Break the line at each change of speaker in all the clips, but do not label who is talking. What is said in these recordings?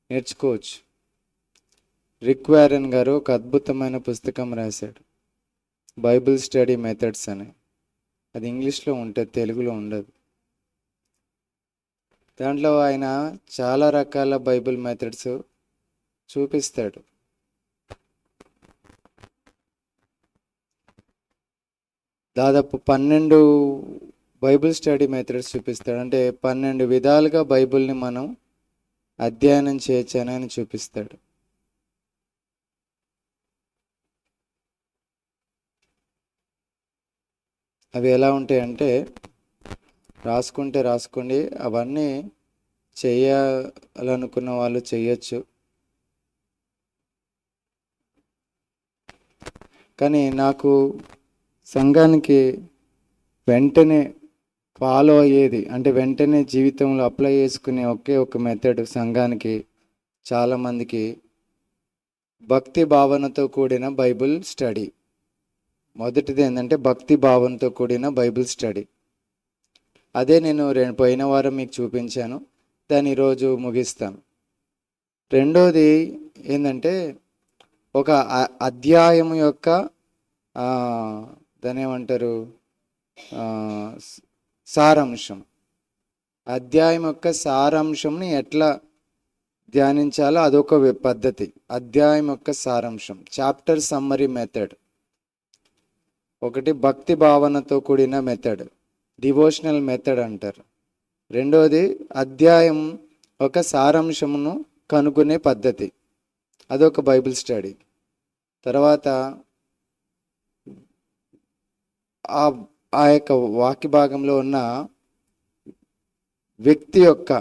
నేర్చుకోవచ్చు. రిక్ వారెన్ గారు ఒక అద్భుతమైన పుస్తకం రాశాడు, బైబిల్ స్టడీ మెథడ్స్ అని. అది ఇంగ్లీష్లో ఉంటుంది, తెలుగులో ఉండదు. దాంట్లో ఆయన చాలా రకాల బైబిల్ మెథడ్స్ చూపిస్తాడు. దాదాపు 12 బైబిల్ స్టడీ మెథడ్స్ చూపిస్తాడు. అంటే 12 విధాలుగా బైబిల్ని మనం అధ్యయనం చేయొచ్చని ఆయన చూపిస్తాడు. అవి ఎలా ఉంటాయంటే, రాసుకోండి, అవన్నీ చేయాలనుకున్న వాళ్ళు చేయొచ్చు. కానీ నాకు సంఘానికి వెంటనే ఫాలో అయ్యేది, అంటే వెంటనే జీవితంలో అప్లై చేసుకునే ఒకే ఒక మెథడ్ సంఘానికి, చాలామందికి, భక్తి భావనతో కూడిన బైబిల్ స్టడీ. మొదటిది ఏంటంటే భక్తి భావనతో కూడిన బైబిల్ స్టడీ. అదే నేను పోయిన వారం మీకు చూపించాను, దాన్ని ఈరోజు ముగిస్తాను. రెండోది ఏంటంటే ఒక అధ్యాయం యొక్క దాని ఏమంటారు, సారాంశం. అధ్యాయం యొక్క సారాంశంని ఎట్లా ధ్యానించాలో అదొక పద్ధతి. అధ్యాయం యొక్క సారాంశం, చాప్టర్ సమ్మరీ మెథడ్. ఒకటి భక్తి భావనతో కూడిన మెథడ్, డివోషనల్ మెథడ్ అంటారు. రెండోది అధ్యాయం ఒక సారాంశమును కనుగొనే పద్ధతి, అదొక బైబిల్ స్టడీ. తర్వాత ఆ యొక్క వాక్య భాగంలో ఉన్న వ్యక్తి యొక్క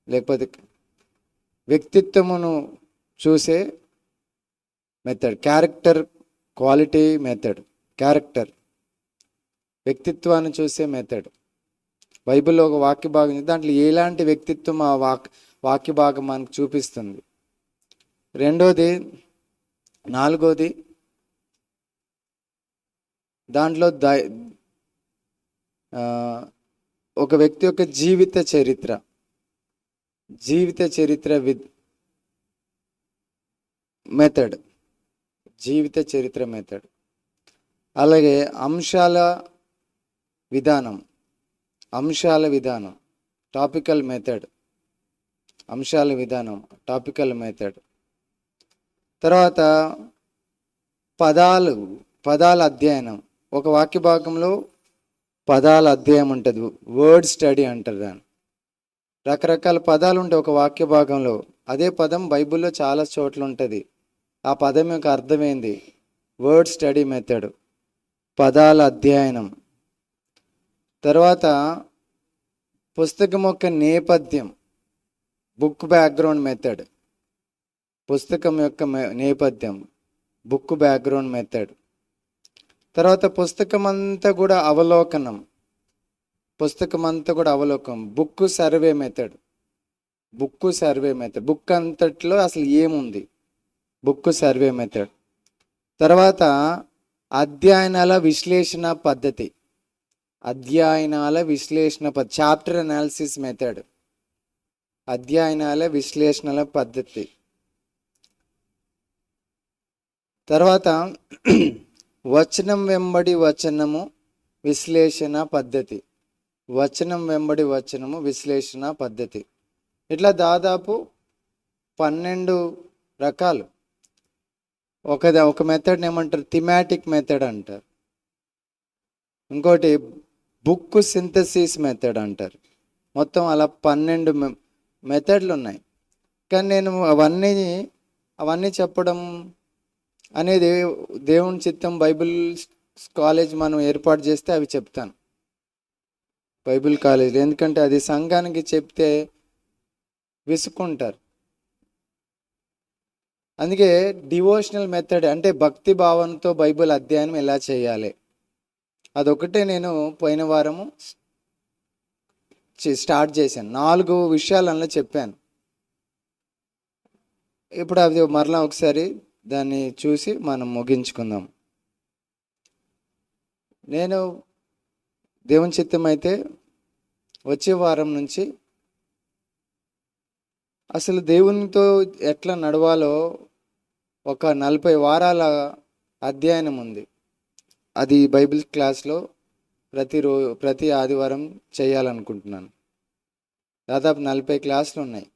లేకపోతే వ్యక్తిత్వమును చూసే method, character quality method. Character, వ్యక్తిత్వాన్ని చూసే మెథడ్. బైబిల్లో ఒక వాక్య భాగం, దాంట్లో ఎలాంటి వ్యక్తిత్వం ఆ వాక్య భాగం మనకు చూపిస్తుంది. నాలుగోది దాంట్లో ఒక వ్యక్తి యొక్క జీవిత చరిత్ర మెథడ్, జీవిత చరిత్ర మెథడ్. అలాగే అంశాల విధానం, టాపికల్ మెథడ్, టాపికల్ మెథడ్. తర్వాత పదాల అధ్యయనం. ఒక వాక్య భాగంలో పదాల అధ్యయనం ఉంటుంది, వర్డ్ స్టడీ అంటారు దాన్ని. రకరకాల పదాలు ఉంటాయి ఒక వాక్య భాగంలో. అదే పదం బైబిల్లో చాలా చోట్ల ఉంటుంది. ఆ పదం యొక్క అర్థమైంది, వర్డ్ స్టడీ మెథడ్, పదాల అధ్యయనం. తర్వాత పుస్తకం యొక్క నేపథ్యం, బుక్ బ్యాక్గ్రౌండ్ మెథడ్. పుస్తకం యొక్క నేపథ్యం, బుక్ బ్యాక్గ్రౌండ్ మెథడ్. తర్వాత పుస్తకం అంతా కూడా అవలోకనం, బుక్ సర్వే మెథడ్. బుక్ అంతట్లో అసలు ఏముంది, బుక్ సర్వే మెథడ్. తర్వాత అధ్యయనాల విశ్లేషణ పద్ధతి, చాప్టర్ అనాలిసిస్ మెథడ్, అధ్యయనాల విశ్లేషణల పద్ధతి. తర్వాత వచనం వెంబడి వచనము విశ్లేషణ పద్ధతి. ఇట్లా దాదాపు 12 రకాలు. ఒక మెథడ్ని ఏమంటారు, థిమాటిక్ మెథడ్ అంటారు. ఇంకోటి బుక్ సింథసిస్ మెథడ్ అంటారు. మొత్తం అలా 12 మెథడ్లు ఉన్నాయి. కానీ నేను అవన్నీ చెప్పడం అనేది దేవుని చిత్తం. బైబిల్ కాలేజ్ మనం ఏర్పాటు చేస్తే అవి చెప్తాను, బైబిల్ కాలేజ్. ఎందుకంటే అది సంఘానికి చెప్తే విసుక్కుంటారు. అందుకే డివోషనల్ మెథడ్, అంటే భక్తి భావనతో బైబిల్ అధ్యయనం ఎలా చేయాలి, అదొకటే నేను పోయిన వారము స్టార్ట్ చేశాను. 4 విషయాలలో చెప్పాను. ఇప్పుడు అది మరలా ఒకసారి దాన్ని చూసి మనం ముగించుకుందాం. నేను దేవుని చిత్తం అయితే వచ్చే వారం నుంచి అసలు దేవునితో ఎట్లా నడవాలో ఒక 40 వారాల అధ్యయనం ఉంది. అది బైబిల్ క్లాస్లో ప్రతి ఆదివారం చేయాలనుకుంటున్నాను. దాదాపు 40 క్లాసులు ఉన్నాయి.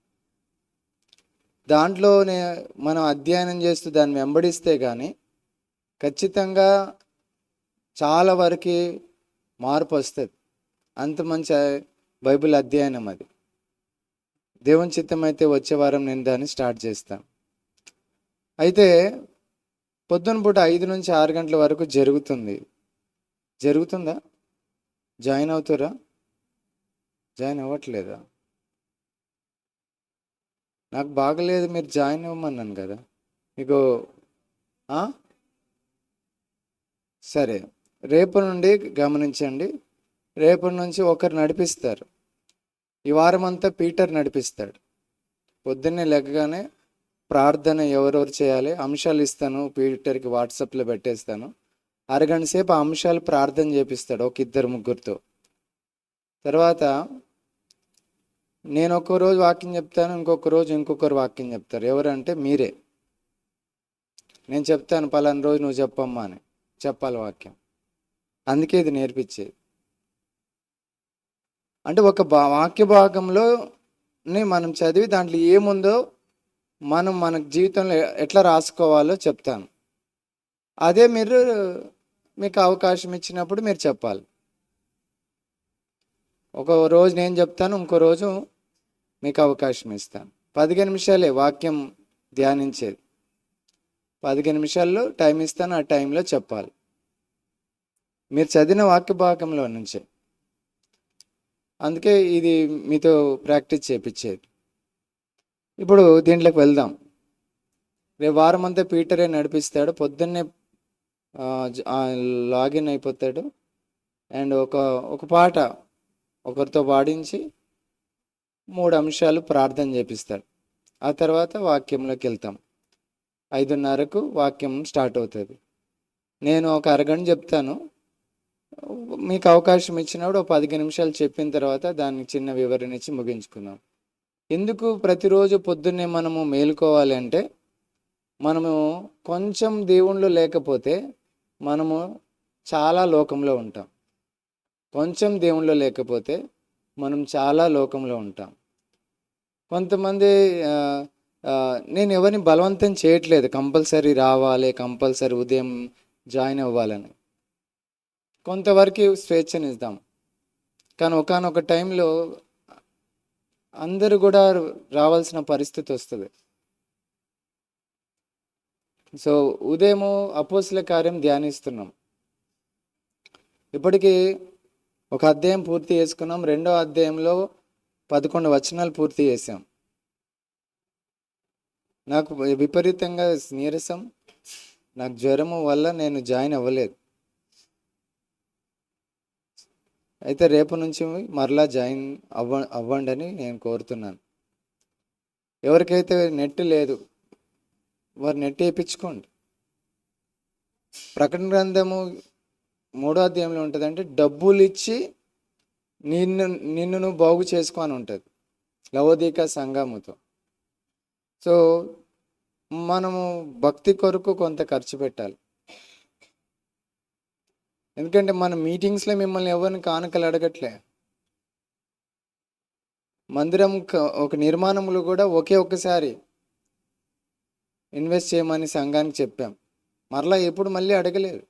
దాంట్లోనే మనం అధ్యయనం చేస్తూ దాన్ని వెంబడిస్తే కానీ ఖచ్చితంగా చాలా వరకు మార్పు వస్తుంది. అంత మంచి బైబిల్ అధ్యయనం అది. దేవుని చిత్తం అయితే వచ్చే వారం నేను దాన్ని స్టార్ట్ చేస్తాను. అయితే పొద్దున పూట 5 నుంచి 6 గంటల వరకు జరుగుతుందా? జాయిన్ అవుతారా? జాయిన్ అవ్వట్లేదా? నాకు బాగలేదు, మీరు జాయిన్ అవ్వమన్నాను కదా మీకు. సరే, రేపు నుండి గమనించండి. రేపటి నుంచి ఒకరు నడిపిస్తారు. ఈ వారం అంతా పీటర్ నడిపిస్తాడు. పొద్దున్నే లెగ్గగానే ప్రార్థన ఎవరెవరు చేయాలి అంశాలు ఇస్తాను, పీటర్కి వాట్సాప్లో పెట్టేస్తాను. అరగంట సేపు ఆ అంశాలు ప్రార్థన చేపిస్తాడు ఒక 2-3 తర్వాత నేను ఒక్కో రోజు వాక్యం చెప్తాను, ఇంకొక రోజు ఇంకొకరు వాక్యం చెప్తారు. ఎవరంటే మీరే. నేను చెప్తాను పలానా రోజు నువ్వు చెప్పమ్మా అని చెప్పాలి వాక్యం. అందుకే ఇది నేర్పించేది. అంటే ఒక వాక్య భాగంలోనే మనం చదివి దాంట్లో ఏముందో మనం మన జీవితంలో ఎట్లా రాసుకోవాలో చెప్తాను. అదే మీకు అవకాశం ఇచ్చినప్పుడు మీరు చెప్పాలి. ఒక రోజు నేను చెప్తాను, ఇంకో రోజు మీకు అవకాశం ఇస్తాను. 15 నిమిషాలే వాక్యం ధ్యానించేది. 15 నిమిషాల్లో టైం ఇస్తాను, ఆ టైంలో చెప్పాలి మీరు చదివిన వాక్య భాగంలో నుంచే. అందుకే ఇది మీతో ప్రాక్టీస్ చేయించేది. ఇప్పుడు దీంట్లోకి వెళ్దాం. రేపు వారం అంతా పీటరే నడిపిస్తాడు. పొద్దున్నే లాగిన్ అయిపోతాడు. అండ్ ఒక పాట ఒకరితో పాడించి 3 అంశాలు ప్రార్థన చేపిస్తాడు. ఆ తర్వాత వాక్యంలోకి వెళ్తాం. 5:30కు వాక్యం స్టార్ట్ అవుతుంది. నేను ఒక అరగంట చెప్తాను. మీకు అవకాశం ఇచ్చినప్పుడు ఒక 15 నిమిషాలు చెప్పిన తర్వాత దానికి చిన్న వివరణ ఇచ్చి ముగించుకుందాం. ఎందుకు ప్రతిరోజు పొద్దున్నే మనము మేలుకోవాలి అంటే, మనము కొంచెం దేవుళ్ళు లేకపోతే మనము చాలా లోకంలో ఉంటాం. కొంచెం దేవుళ్ళు లేకపోతే మనం చాలా లోకంలో ఉంటాం. కొంతమంది నేను ఎవరిని బలవంతం చేయట్లేదు కంపల్సరీ రావాలి, కంపల్సరీ ఉదయం జాయిన్ అవ్వాలని. కొంతవరకు స్వేచ్ఛనిద్దాం. కానీ ఒకానొక టైంలో అందరూ కూడా రావాల్సిన పరిస్థితి వస్తుంది. సో ఉదయము అపోస్తుల కార్యం ధ్యానిస్తున్నాం. ఇప్పటికీ ఒక అధ్యాయం పూర్తి చేసుకున్నాం. 2వ అధ్యాయంలో 11 వచనాలు పూర్తి చేసాం. నాకు విపరీతంగా నీరసం, నాకు జ్వరము వల్ల నేను జాయిన్ అవ్వలేదు. అయితే రేపు నుంచి మరలా జాయిన్ అవ్వండి అని నేను కోరుతున్నాను. ఎవరికైతే నెట్ లేదు వారు నెట్ వేయించుకోండి. ప్రకటన గ్రంథము 3వ అధ్యాయంలో ఉంటుంది, అంటే డబ్బులు ఇచ్చి నిన్ను నువ్వు బాగు చేసుకో అని ఉంటుంది లవోదిక సంఘముతో. సో మనము భక్తి కొరకు కొంత ఖర్చు పెట్టాలి. ఎందుకంటే మన మీటింగ్స్లో మిమ్మల్ని ఎవరిని కానుకలు అడగట్లే. మందిరం ఒక నిర్మాణంలో కూడా ఒక్కసారి ఇన్వెస్ట్ చేయమని సంఘానికి చెప్పాం. మరలా ఎప్పుడు మళ్ళీ అడగలేదు.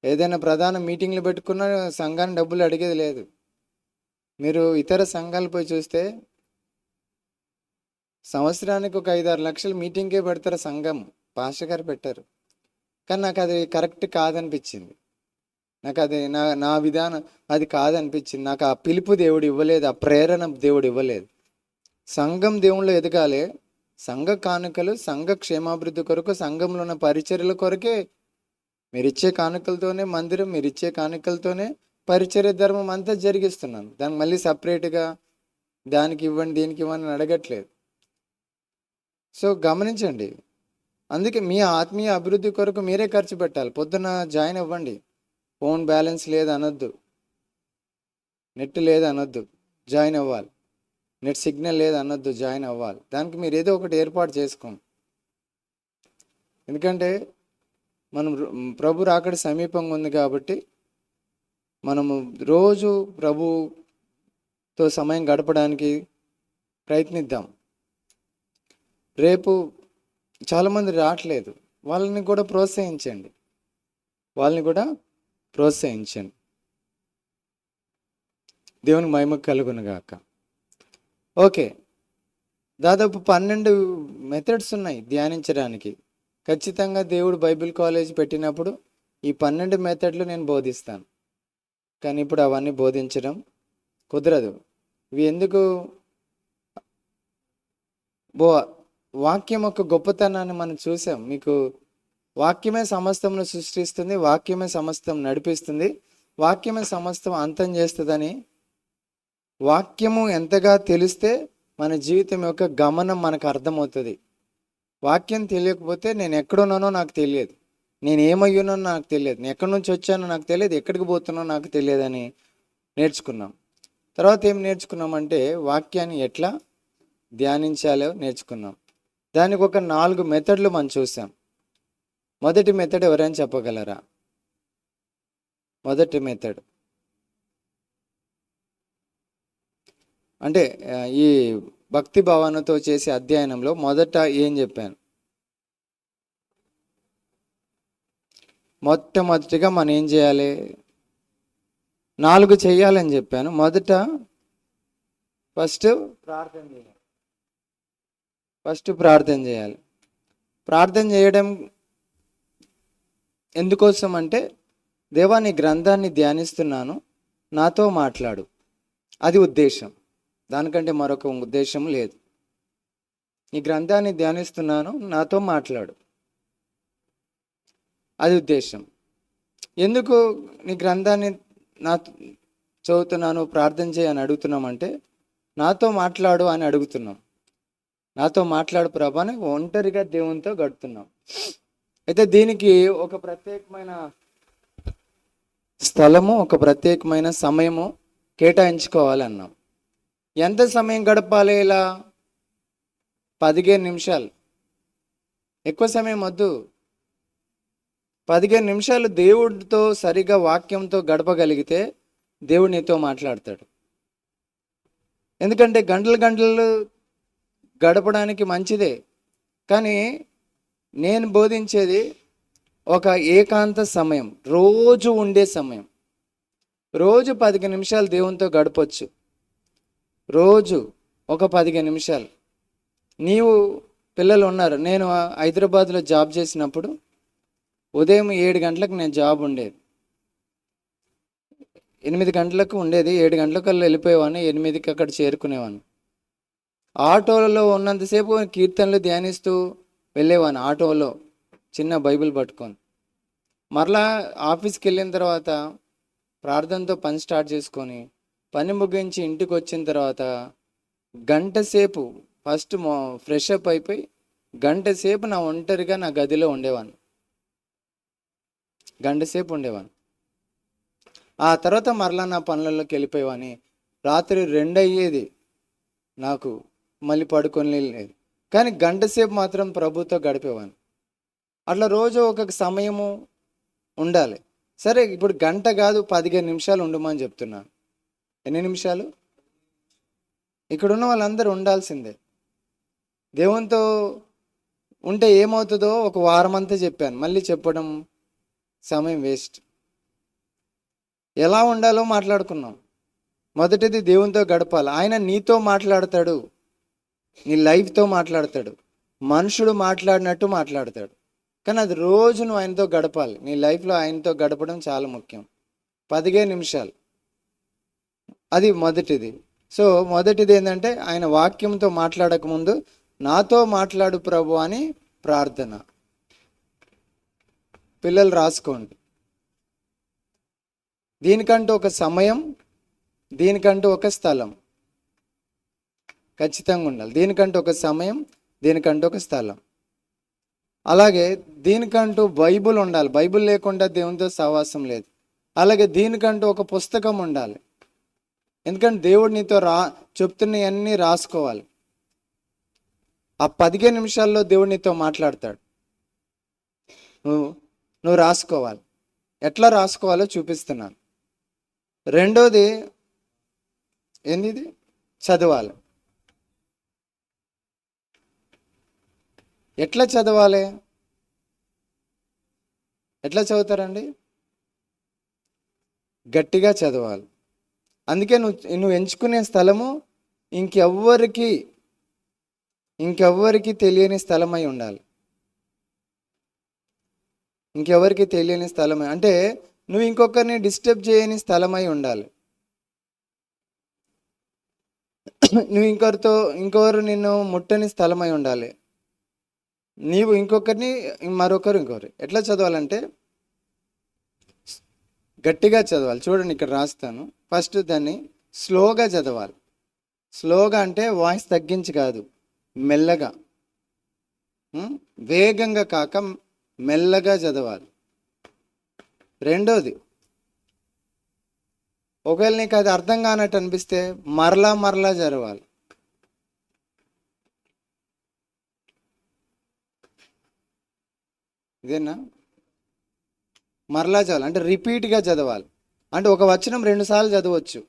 ఏదైనా ప్రధాన మీటింగ్లు పెట్టుకున్న సంఘాన్ని డబ్బులు అడిగేది లేదు. మీరు ఇతర సంఘాలపై చూస్తే సంవత్సరానికి ఒక 5-6 లక్షలు మీటింగ్కే పెడతారు సంఘం. పాస్టర్ గారు పెట్టారు. కానీ నాకు అది కరెక్ట్ కాదనిపించింది. నాకు అది నా విధానం అది కాదనిపించింది. నాకు ఆ పిలుపు దేవుడు ఇవ్వలేదు, ఆ ప్రేరణ దేవుడు ఇవ్వలేదు. సంఘం దేవుళ్ళు ఎదగాలి. సంఘ కానుకలు సంఘ క్షేమాభివృద్ధి కొరకు, సంఘంలో ఉన్న పరిచర్యల కొరకే. మీరిచ్చే కానుకలతోనే మందిరం, మీరిచ్చే కానుకలతోనే పరిచర్య ధర్మం అంతా జరిగిస్తున్నాను. దానికి మళ్ళీ సపరేట్గా దానికి ఇవ్వండి దీనికి ఇవ్వండి అని అడగట్లేదు. సో గమనించండి. అందుకే మీ ఆత్మీయ అభివృద్ధి కొరకు మీరే ఖర్చు పెట్టాలి. పొద్దున జాయిన్ అవ్వండి. ఫోన్ బ్యాలెన్స్ లేదు అనొద్దు, నెట్ లేదు అనొద్దు, జాయిన్ అవ్వాలి. నెట్ సిగ్నల్ లేదు అనొద్దు, జాయిన్ అవ్వాలి. దానికి మీరు ఏదో ఒకటి ఏర్పాటు చేసుకోండి. ఎందుకంటే మనం ప్రభు రాకడ సమీపంగా ఉంది కాబట్టి మనము రోజు ప్రభుతో సమయం గడపడానికి ప్రయత్నిద్దాం. రేపు చాలామంది రావట్లేదు, వాళ్ళని కూడా ప్రోత్సహించండి. దేవుని మహిమ కలుగును గాక. ఓకే, దాదాపు 12 మెథడ్స్ ఉన్నాయి ధ్యానించడానికి. ఖచ్చితంగా దేవుడు బైబిల్ కాలేజ్ పెట్టినప్పుడు ఈ 12 మెథడ్లు నేను బోధిస్తాను. కానీ ఇప్పుడు అవన్నీ బోధించడం కుదరదు. ఇవి ఎందుకు? వాక్యం యొక్క గొప్పతనాన్ని మనం చూసాం. మీకు వాక్యమే సమస్తమును సృష్టిస్తుంది, వాక్యమే సమస్తం నడిపిస్తుంది, వాక్యమే సమస్తం అంతం చేస్తుందని. వాక్యము ఎంతగా తెలిస్తే మన జీవితం యొక్క గమనం మనకు అర్థమవుతుంది. వాక్యం తెలియకపోతే నేను ఎక్కడున్నానో నాకు తెలియదు, నేను ఏమయ్యానో నాకు తెలియదు, నేను ఎక్కడి నుంచి వచ్చానో నాకు తెలియదు, ఎక్కడికి పోతున్నానో నాకు తెలియదని నేర్చుకున్నాం. తర్వాత ఏం నేర్చుకున్నామంటే వాక్యాన్ని ఎట్లా ధ్యానించాలో నేర్చుకున్నాం. దానికి ఒక 4 మెథడ్లు మనం చూసాం. మొదటి మెథడ్ ఎవరైనా చెప్పగలరా? మొదటి మెథడ్ అంటే ఈ భక్తి భావనతో చేసే అధ్యయనంలో మొదట ఏం చెప్పాను? మొట్టమొదటిగా మనం ఏం చేయాలి? 4 చేయాలని చెప్పాను. ఫస్ట్ ప్రార్థన చేయాలి. ప్రార్థన చేయడం ఎందుకోసం అంటే, దేవా నీ గ్రంథాన్ని ధ్యానిస్తున్నాను, నాతో మాట్లాడు. అది ఉద్దేశం, దానికంటే మరొక ఉద్దేశం లేదు. నీ గ్రంథాన్ని ధ్యానిస్తున్నాను, నాతో మాట్లాడు, అది ఉద్దేశం. ఎందుకు నీ గ్రంథాన్ని చదువుతున్నాను, ప్రార్థన చేయని అడుగుతున్నామంటే, నాతో మాట్లాడు అని అడుగుతున్నాం. నాతో మాట్లాడు ప్రభా అని ఒంటరిగా దేవునితో గడుపుతున్నాం. అయితే దీనికి ఒక ప్రత్యేకమైన స్థలము, ఒక ప్రత్యేకమైన సమయము కేటాయించుకోవాలన్నాం. ఎంత సమయం గడపాలి? ఇలా 15 నిమిషాలు, ఎక్కువ సమయం వద్దు. 15 నిమిషాలు దేవుడితో సరిగా వాక్యంతో గడపగలిగితే దేవుడు నీతో మాట్లాడతాడు. ఎందుకంటే గంటలు గడపడానికి మంచిదే, కానీ నేను బోధించేది ఒక ఏకాంత సమయం, రోజు ఉండే సమయం. రోజు 15 నిమిషాలు దేవునితో గడపచ్చు. రోజు ఒక 15 నిమిషాలు. నీవు పిల్లలు ఉన్నారు. నేను హైదరాబాద్లో జాబ్ చేసినప్పుడు ఉదయం 7 గంటలకు నేను జాబ్ ఉండేది. 8 గంటలకు ఉండేది, 7 గంటలకల్లా వెళ్ళిపోయేవాడిని, 8కి అక్కడ చేరుకునేవాడిని. ఆటోలలో ఉన్నంతసేపు కీర్తనలు ధ్యానిస్తూ వెళ్ళేవాడిని, ఆటోలో చిన్న బైబిల్ పట్టుకొని. మరలా ఆఫీస్కి వెళ్ళిన తర్వాత ప్రార్థనతో పని స్టార్ట్ చేసుకొని, పని ముగించి ఇంటికి వచ్చిన తర్వాత గంట సేపు ఫస్ట్ ఫ్రెష్ అప్ అయిపోయి గంట సేపు నా ఒంటరిగా నా గదిలో ఉండేవాడిని. గంట సేపు ఉండేవాడిని. ఆ తర్వాత మరలా నా పనులలోకి వెళ్ళిపోయేవాడిని. రాత్రి 2 అయ్యేది నాకు, మళ్ళీ పడుకొని లేదు. కానీ గంట సేపు మాత్రం ప్రభుతో గడిపేవాడిని. అట్లా రోజు ఒక సమయము ఉండాలి. సరే, ఇప్పుడు గంట కాదు, 15 నిమిషాలు ఉండమని చెప్తున్నాను. ఎన్ని నిమిషాలు? ఇక్కడున్న వాళ్ళందరూ ఉండాల్సిందే. దేవునితో ఉంటే ఏమవుతుందో ఒక వారం అంతా చెప్పాను, మళ్ళీ చెప్పడం సమయం వేస్ట్. ఎలా ఉండాలో మాట్లాడుకున్నాం. మొదటిది దేవునితో గడపాలి. ఆయన నీతో మాట్లాడతాడు, నీ లైఫ్తో మాట్లాడతాడు, మనుషుడు మాట్లాడినట్టు మాట్లాడతాడు. కానీ అది రోజు నువ్వు ఆయనతో గడపాలి. నీ లైఫ్లో ఆయనతో గడపడం చాలా ముఖ్యం. 15 నిమిషాలు, అది మొదటిది. సో మొదటిది ఏంటంటే, ఆయన వాక్యంతో మాట్లాడక ముందు నాతో మాట్లాడు ప్రభు అని ప్రార్థన. పిల్లలు రాసుకోండి. దీనికంటూ ఒక సమయం, దీనికంటూ ఒక స్థలం ఖచ్చితంగా ఉండాలి. దీనికంటూ ఒక సమయం, దీనికంటూ ఒక స్థలం. అలాగే దీనికంటూ బైబుల్ ఉండాలి. బైబుల్ లేకుండా దేవునితో సహవాసం లేదు. అలాగే దీనికంటూ ఒక పుస్తకం ఉండాలి. ఎందుకంటే దేవుడు నీతో చెప్తున్నవన్నీ రాసుకోవాలి. ఆ 15 నిమిషాల్లో దేవుడు నీతో మాట్లాడతాడు. నువ్వు రాసుకోవాలి. ఎట్లా రాసుకోవాలో చూపిస్తున్నాను. రెండోది ఏంది? చదవాలి. ఎట్లా చదవాలి? ఎట్లా చదువుతారండి? గట్టిగా చదవాలి. అందుకే నువ్వు ఎంచుకునే స్థలము ఇంకెవ్వరికి తెలియని స్థలమై ఉండాలి. ఇంకెవరికి తెలియని స్థలమై అంటే నువ్వు ఇంకొకరిని డిస్టర్బ్ చేయని స్థలమై ఉండాలి. నువ్వు ఇంకొకరు నిన్ను ముట్టని స్థలమై ఉండాలి. నీవు ఇంకొకరిని, ఇంకొకరు. ఎట్లా చదవాలంటే గట్టిగా చదవాలి. చూడండి, ఇక్కడ రాస్తాను. ఫస్ట్ దాన్ని స్లోగా చదవాలి. స్లోగా అంటే వాయిస్ తగ్గించి కాదు, మెల్లగా, వేగంగా కాక మెల్లగా చదవాలి. రెండోది, ఒకవేళ నీకు అది అర్థం కానట్టు అనిపిస్తే మరలా చదవాలి. ఇదేనా? మరలా చదవాలి అంటే రిపీట్గా చదవాలి. అంటే ఒక వచనం 2 సార్లు చదవచ్చు.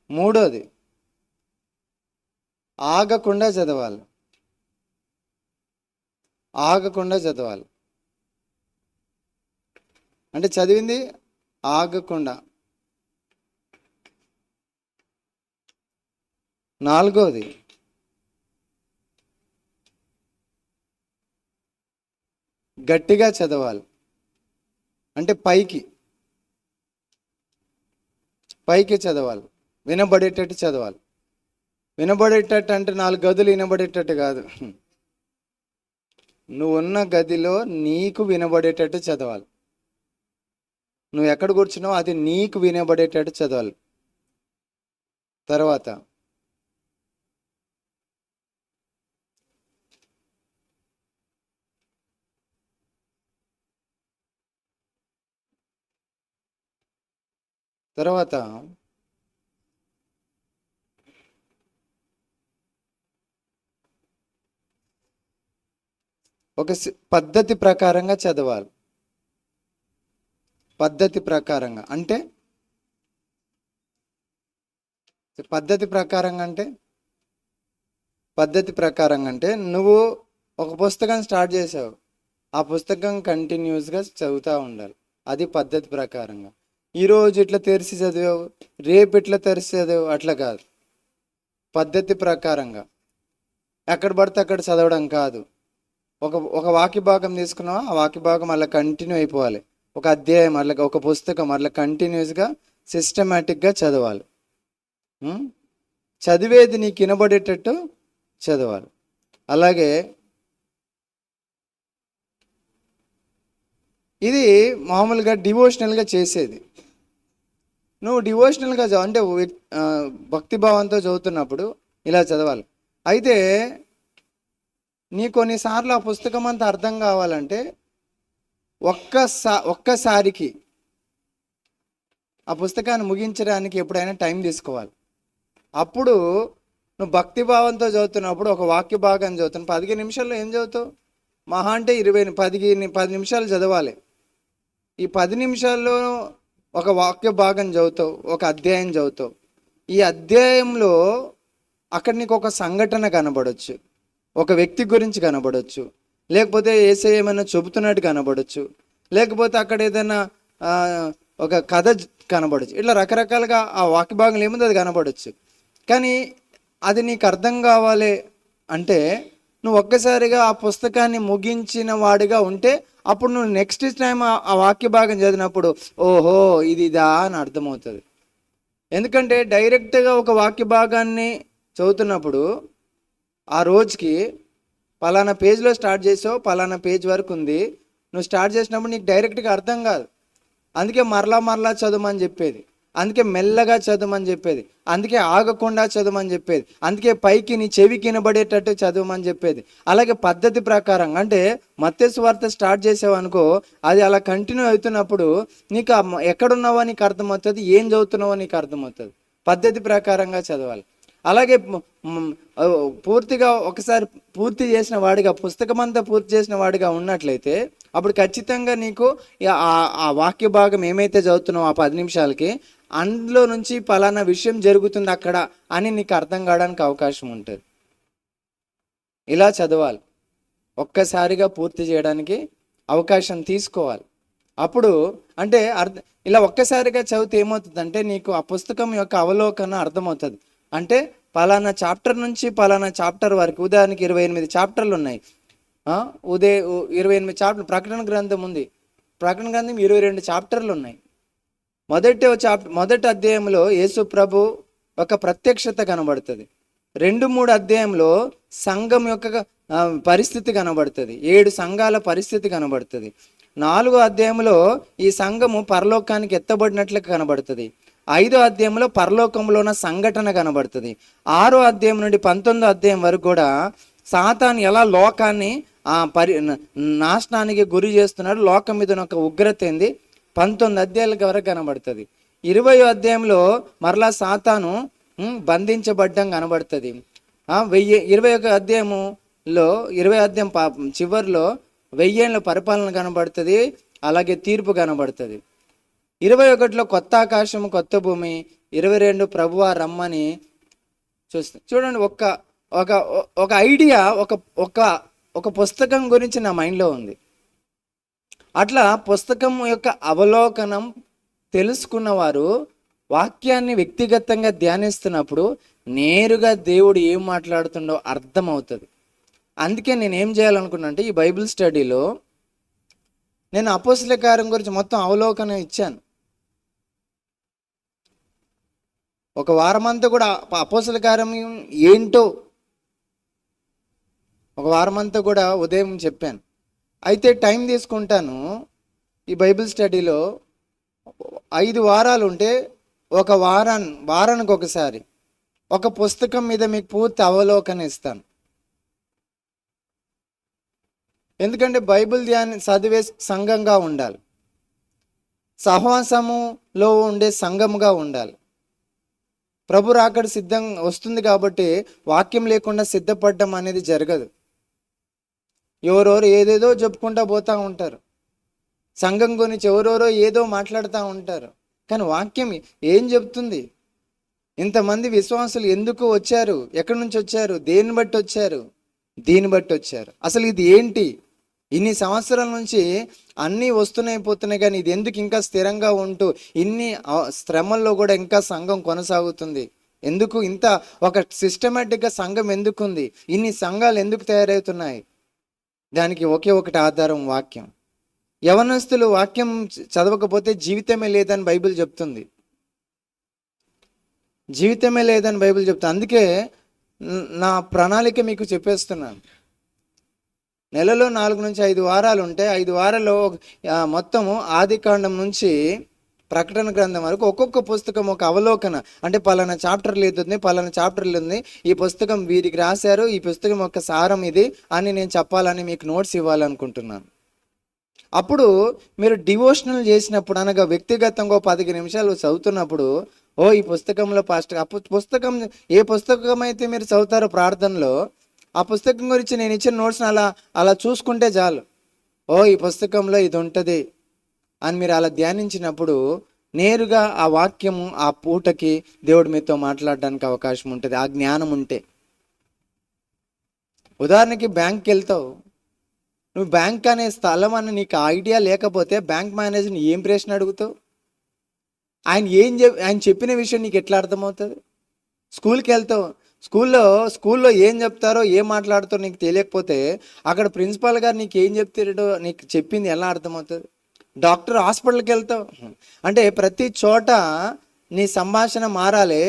మూడోది, ఆగకుండా చదవాలి. అంటే చదివింది ఆగకుండా. నాలుగోది, గట్టిగా చదవాలి. అంటే పైకి చదవాలి, వినబడేటట్టు చదవాలి. వినబడేటట్టు అంటే 4 గదులు వినబడేటట్టు కాదు. నువ్వు ఉన్న గదిలో నీకు వినబడేటట్టు చదవాలి. నువ్వు ఎక్కడ కూర్చున్నావు అది నీకు వినబడేటట్టు చదవాలి. తర్వాత ఒక పద్ధతి ప్రకారంగా చదవాలి. పద్ధతి ప్రకారంగా అంటే పద్ధతి ప్రకారంగా అంటే నువ్వు ఒక పుస్తకం స్టార్ట్ చేసావు, ఆ పుస్తకం కంటిన్యూస్గా చదువుతూ ఉండాలి. అది పద్ధతి ప్రకారంగా. ఈరోజు ఇట్లా తెరిచి చదివావు, రేపు ఇట్లా తెరిచి చదివావు, అట్లా కాదు. పద్ధతి ప్రకారంగా ఎక్కడ పడితే అక్కడ చదవడం కాదు. ఒక వాక్య భాగం తీసుకున్నావా, ఆ వాక్య భాగం అలా కంటిన్యూ అయిపోవాలి. ఒక అధ్యాయం అట్లా, ఒక పుస్తకం అట్లా కంటిన్యూస్గా సిస్టమేటిక్గా చదవాలి. చదివేది నీకు వినబడేటట్టు చదవాలి. అలాగే ఇది మామూలుగా డివోషనల్గా చేసేది. నువ్వు డివోషనల్గా అంటే భక్తిభావంతో చదువుతున్నప్పుడు ఇలా చదవాలి. అయితే నీ కొన్నిసార్లు ఆ పుస్తకం అంతా అర్థం కావాలంటే ఒక్కసారికి ఆ పుస్తకాన్ని ముగించడానికి ఎప్పుడైనా టైం తీసుకోవాలి. అప్పుడు నువ్వు భక్తిభావంతో చదువుతున్నప్పుడు ఒక వాక్య భాగం చదువుతున్నావు, 15 నిమిషాల్లో ఏం చదువుతావు? మహా అంటే 10 నిమిషాలు చదవాలి. ఈ 10 నిమిషాల్లో ఒక వాక్య భాగం చదువుతావు, ఒక అధ్యాయం చదువుతావు. ఈ అధ్యాయంలో అక్కడ నీకు ఒక సంఘటన కనబడవచ్చు, ఒక వ్యక్తి గురించి కనబడవచ్చు, లేకపోతే యేసయ్య ఏమైనా చెబుతున్నట్టు కనబడవచ్చు, లేకపోతే అక్కడ ఏదైనా ఒక కథ కనబడచ్చు. ఇట్లా రకరకాలుగా ఆ వాక్య భాగంలో ఏముంది అది కనబడచ్చు. కానీ అది నీకు అర్థం కావాలి అంటే నువ్వు ఒక్కసారిగా ఆ పుస్తకాన్ని ముగించిన వాడిగా ఉంటే అప్పుడు నువ్వు నెక్స్ట్ టైం ఆ వాక్య భాగం చదివినప్పుడు ఓహో ఇది ఇదా అని అర్థమవుతుంది. ఎందుకంటే డైరెక్ట్గా ఒక వాక్య భాగాన్ని చదువుతున్నప్పుడు ఆ రోజుకి పలానా పేజ్లో స్టార్ట్ చేసావు, పలానా పేజ్ వరకు ఉంది, నువ్వు స్టార్ట్ చేసినప్పుడు నీకు డైరెక్ట్గా అర్థం కాదు. అందుకే మరలా చదవమని చెప్పేది, అందుకే మెల్లగా చదవమని చెప్పేది, అందుకే ఆగకుండా చదవమని చెప్పేది, అందుకే పైకి నీ చెవికి వినబడేటట్టు చదవమని చెప్పేది. అలాగే పద్ధతి ప్రకారం అంటే మత్తయి సువార్త స్టార్ట్ చేసావు అనుకో, అది అలా కంటిన్యూ అవుతున్నప్పుడు నీకు ఎక్కడున్నావో నీకు అర్థమవుతుంది, ఏం చదువుతున్నావో నీకు అర్థమవుతుంది. పద్ధతి ప్రకారంగా చదవాలి. అలాగే పూర్తిగా ఒకసారి పూర్తి చేసిన వాడిగా, పుస్తకం అంతా పూర్తి చేసిన వాడిగా ఉన్నట్లయితే అప్పుడు ఖచ్చితంగా నీకు ఆ వాక్య భాగం ఏమైతే చదువుతున్నావు ఆ 10 నిమిషాలకి, అందులో నుంచి పలానా విషయం జరుగుతుంది అక్కడ అని నీకు అర్థం కావడానికి అవకాశం ఉంటుంది. ఇలా చదవాలి. ఒక్కసారిగా పూర్తి చేయడానికి అవకాశం తీసుకోవాలి. అప్పుడు అంటే ఇలా ఒక్కసారిగా చదివితే ఏమవుతుందంటే నీకు ఆ పుస్తకం యొక్క అవలోకన అర్థమవుతుంది. అంటే పలానా చాప్టర్ నుంచి పలానా చాప్టర్ వరకు, ఉదాహరణకి 28 చాప్టర్లు ఉన్నాయి. 28 చాప్టర్. ప్రకటన గ్రంథం ఉంది. ప్రకటన గ్రంథం 22 చాప్టర్లు ఉన్నాయి. మొదటి అధ్యాయంలో యేసు ప్రభు ఒక ప్రత్యక్షత కనబడుతుంది. 2-3 అధ్యాయంలో సంఘం యొక్క పరిస్థితి కనబడుతుంది. 7 సంఘాల పరిస్థితి కనబడుతుంది. 4వ అధ్యాయంలో ఈ సంఘము పరలోకానికి ఎత్తబడినట్లు కనబడుతుంది. 5వ అధ్యాయంలో పరలోకంలో ఉన్న సంఘటన కనబడుతుంది. 6వ అధ్యాయం నుండి 19వ అధ్యాయం వరకు కూడా సాతాను ఎలా లోకాన్ని నాశనానికి గురి చేస్తున్నాడు, లోకం మీద ఒక ఉగ్రత ఏంది 19 అధ్యాయాల వరకు కనబడుతుంది. 20వ అధ్యాయంలో మరలా సాతాను బంధించబడ్డం కనబడుతుంది. 21వ అధ్యాయంలో 20వ అధ్యాయం చివరిలో 1000 ఏళ్ళ పరిపాలన కనబడుతుంది. అలాగే తీర్పు కనబడుతుంది. 21లో కొత్త ఆకాశము కొత్త భూమి, 22 ప్రభువా రమ్మని చూస్తుంది. చూడండి, ఒక ఐడియా, ఒక పుస్తకం గురించి నా మైండ్లో ఉంది. అట్లా పుస్తకం యొక్క అవలోకనం తెలుసుకున్నవారు వాక్యాన్ని వ్యక్తిగతంగా ధ్యానిస్తున్నప్పుడు నేరుగా దేవుడు ఏం మాట్లాడుతుండో అర్థమవుతుంది. అందుకే నేను ఏం చేయాలనుకున్నా అంటే ఈ బైబిల్ స్టడీలో నేను అపోస్తల కార్యం గురించి మొత్తం అవలోకనం ఇచ్చాను. ఒక వారమంతా కూడా అపోస్తల కార్యం ఏంటో ఒక వారమంతా కూడా ఉదయం చెప్పాను. అయితే టైం తీసుకుంటాను. ఈ బైబిల్ స్టడీలో 5 వారాలు ఉంటే ఒక వారానికి ఒకసారి ఒక పుస్తకం మీద మీకు పూర్తి అవలోకనం ఇస్తాను. ఎందుకంటే బైబిల్ చదివే సంఘంగా ఉండాలి, సహవాసములో ఉండే సంఘముగా ఉండాలి. ప్రభు రాకడ వస్తుంది కాబట్టి వాక్యం లేకుండా సిద్ధపడడం అనేది జరగదు. ఎవరెవరు ఏదేదో చెప్పుకుంటూ పోతూ ఉంటారు. సంఘం గురించి ఎవరెవరో ఏదో మాట్లాడుతూ ఉంటారు. కానీ వాక్యం ఏం చెప్తుంది? ఇంతమంది విశ్వాసులు ఎందుకు వచ్చారు? ఎక్కడి నుంచి వచ్చారు? దేన్ని బట్టి వచ్చారు? దీన్ని బట్టి వచ్చారు. అసలు ఇది ఏంటి? ఇన్ని సంవత్సరాల నుంచి అన్నీ వస్తున్నాయి కానీ ఇది ఎందుకు ఇంకా స్థిరంగా ఉంటూ ఇన్ని శ్రమల్లో కూడా ఇంకా సంఘం కొనసాగుతుంది? ఎందుకు ఇంత ఒక సిస్టమేటిక్గా సంఘం ఎందుకుంది? ఇన్ని సంఘాలు ఎందుకు తయారవుతున్నాయి? దానికి ఒకే ఒకటి ఆధారం వాక్యం. యవనస్తులు వాక్యం చదవకపోతే జీవితమే లేదని బైబిల్ చెప్తుంది. జీవితమే లేదని బైబిల్ చెప్తుంది. అందుకే నా ప్రణాళిక మీకు చెప్పేస్తున్నాను. నెలలో 4 నుంచి 5 వారాలు ఉంటే 5 వారాల్లో మొత్తము ఆదికాండం నుంచి ప్రకటన గ్రంథం వరకు ఒక్కొక్క పుస్తకం ఒక అవలోకన, అంటే పలానా చాప్టర్ లేదుంది, పలానా చాప్టర్లు ఉంది, ఈ పుస్తకం వీరికి రాశారు, ఈ పుస్తకం యొక్క సారం ఇది అని నేను చెప్పాలని మీకు నోట్స్ ఇవ్వాలనుకుంటున్నాను. అప్పుడు మీరు డివోషనల్ చేసినప్పుడు, అనగా వ్యక్తిగతంగా 15 నిమిషాలు చదువుతున్నప్పుడు, ఈ పుస్తకంలో పుస్తకం ఏ పుస్తకం అయితే మీరు చదువుతారో ప్రార్థనలో, ఆ పుస్తకం గురించి నేను ఇచ్చిన నోట్స్ని అలా చూసుకుంటే చాలు. ఈ పుస్తకంలో ఇది ఉంటుంది అని మీరు అలా ధ్యానించినప్పుడు నేరుగా ఆ వాక్యము ఆ పూటకి దేవుడు మీతో మాట్లాడడానికి అవకాశం ఉంటుంది, ఆ జ్ఞానం ఉంటే. ఉదాహరణకి బ్యాంక్కి వెళ్తావు, నువ్వు బ్యాంక్ అనే స్థలం అని నీకు ఐడియా లేకపోతే బ్యాంక్ మేనేజర్ని ఏం ప్రశ్న అడుగుతావు? ఆయన చెప్పిన విషయం నీకు ఎట్లా అర్థమవుతుంది? స్కూల్కి వెళ్తావు, స్కూల్లో ఏం చెప్తారో ఏం మాట్లాడుతారో నీకు తెలియకపోతే అక్కడ ప్రిన్సిపాల్ గారు నీకు ఏం చెప్తాడో నీకు చెప్పింది ఎలా అర్థమవుతుంది? హాస్పిటల్కి వెళ్తావు అంటే ప్రతి చోట నీ సంభాషణ మారాలి,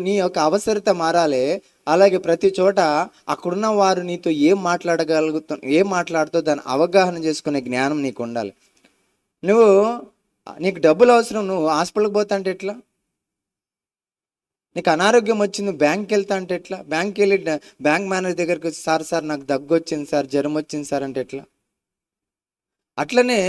నీ యొక్క అవసరత మారాలి. అలాగే ప్రతి చోట అక్కడున్న వారు నీతో ఏం మాట్లాడుతావు దాన్ని అవగాహన చేసుకునే జ్ఞానం నీకు ఉండాలి. నీకు డబ్బులు అవసరం, నువ్వు హాస్పిటల్కి పోతా అంటే ఎట్లా? నీకు అనారోగ్యం వచ్చింది, బ్యాంక్కి వెళ్తా అంటే ఎట్లా? బ్యాంక్కి వెళ్ళి బ్యాంక్ మేనేజర్ దగ్గరికి వచ్చి సార్ నాకు దగ్గు వచ్చింది సార్, జ్వరం వచ్చింది సార్ అంటే ఎట్లా? అట్లనే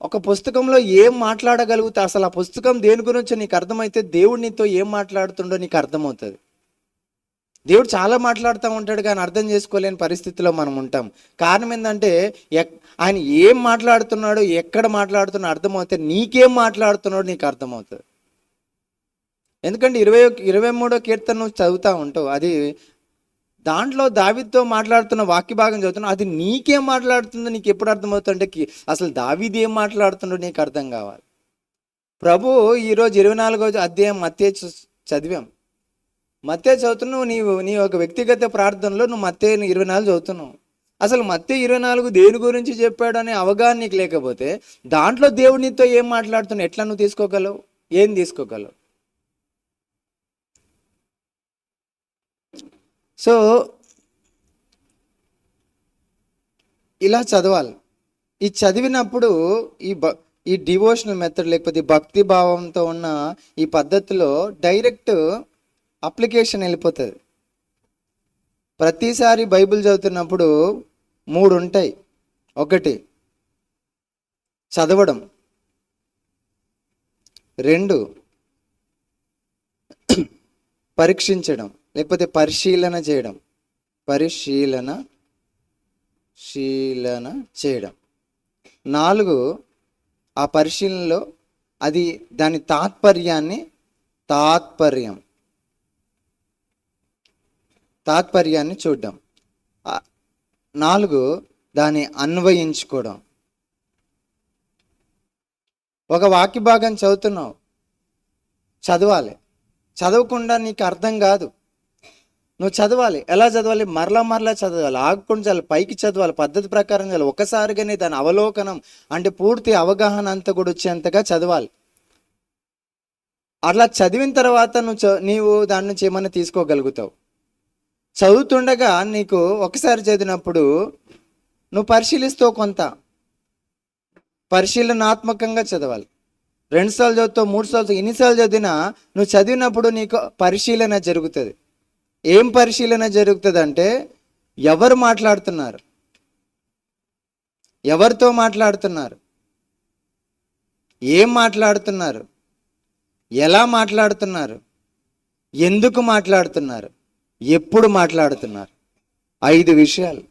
ఒక పుస్తకంలో ఏం మాట్లాడగలుగుతా, అసలు ఆ పుస్తకం దేని గురించో నీకు అర్థమైతే దేవుడు నీతో ఏం మాట్లాడుతుండో నీకు అర్థమవుతుంది. దేవుడు చాలా మాట్లాడుతూ ఉంటాడు కానీ అర్థం చేసుకోలేని పరిస్థితిలో మనం ఉంటాం. కారణం ఏంటంటే ఆయన ఏం మాట్లాడుతున్నాడో, ఎక్కడ మాట్లాడుతున్నాడో అర్థమవుతే నీకేం మాట్లాడుతున్నాడో నీకు అర్థమవుతుంది. ఎందుకంటే 23వ కీర్తన నువ్వు చదువుతూ ఉంటావు, అది దాంట్లో దావీదుతో మాట్లాడుతున్న వాక్య భాగం చదువుతున్నావు, అది నీకేం మాట్లాడుతుందో నీకు ఎప్పుడు అర్థమవుతుందంటే అసలు దావీదు ఏం మాట్లాడుతుండో నీకు అర్థం కావాలి. ప్రభు ఈరోజు 24వ అధ్యాయం మత్తయి చదివాం. మత్తయి చదువుతున్నావు, నీ ఒక వ్యక్తిగత ప్రార్థనలో నువ్వు మత్తయి 24 చదువుతున్నావు. అసలు మత్తయి 24 దేని గురించి చెప్పాడు అనే అవగాహన నీకు లేకపోతే దాంట్లో దేవుడు నీతో ఏం మాట్లాడుతున్నావు ఎట్లా నువ్వు తీసుకోగలవు, ఏం తీసుకోగలవు? సో ఇలా చదవాలి. ఈ చదివినప్పుడు ఈ డివోషనల్ మెథడ్ లేకపోతే భక్తి భావంతో ఉన్న ఈ పద్ధతిలో డైరెక్ట్ అప్లికేషన్ వెళ్ళిపోతుంది. ప్రతిసారి బైబిల్ చదువుతున్నప్పుడు 3 ఉంటాయి. 1 చదవడం, 2 పరీక్షించడం లేకపోతే పరిశీలన చేయడం, పరిశీలన చేయడం, 4 ఆ పరిశీలనలో అది దాని తాత్పర్యాన్ని చూడడం, 4 దాన్ని అన్వయించుకోవడం. ఒక వాక్య భాగం చదువుతున్నావు, చదవాలి. చదవకుండా నీకు అర్థం కాదు. నువ్వు చదవాలి. ఎలా చదవాలి? మరలా చదవాలి, ఆగకుండా చదవాలి, పైకి చదవాలి, పద్ధతి ప్రకారం చదవాలి. ఒకసారిగానే దాని అవలోకనం అంటే పూర్తి అవగాహన అంతా కూడా వచ్చేంతగా చదవాలి. అట్లా చదివిన తర్వాత నీవు దాని నుంచి ఏమైనా తీసుకోగలుగుతావు. చదువుతుండగా నీకు ఒకసారి చదివినప్పుడు నువ్వు పరిశీలిస్తావు, కొంత పరిశీలనాత్మకంగా చదవాలి. 2 సార్లు చదువుతావు, 3 సార్లు, ఎన్నిసార్లు చదివినా నువ్వు చదివినప్పుడు నీకు పరిశీలన జరుగుతుంది. ఏం పరిశీలన జరుగుతుంది అంటే ఎవరు మాట్లాడుతున్నారు, ఎవరితో మాట్లాడుతున్నారు, ఏం మాట్లాడుతున్నారు, ఎలా మాట్లాడుతున్నారు, ఎందుకు మాట్లాడుతున్నారు, ఎప్పుడు మాట్లాడుతున్నారు. 5 విషయాలు.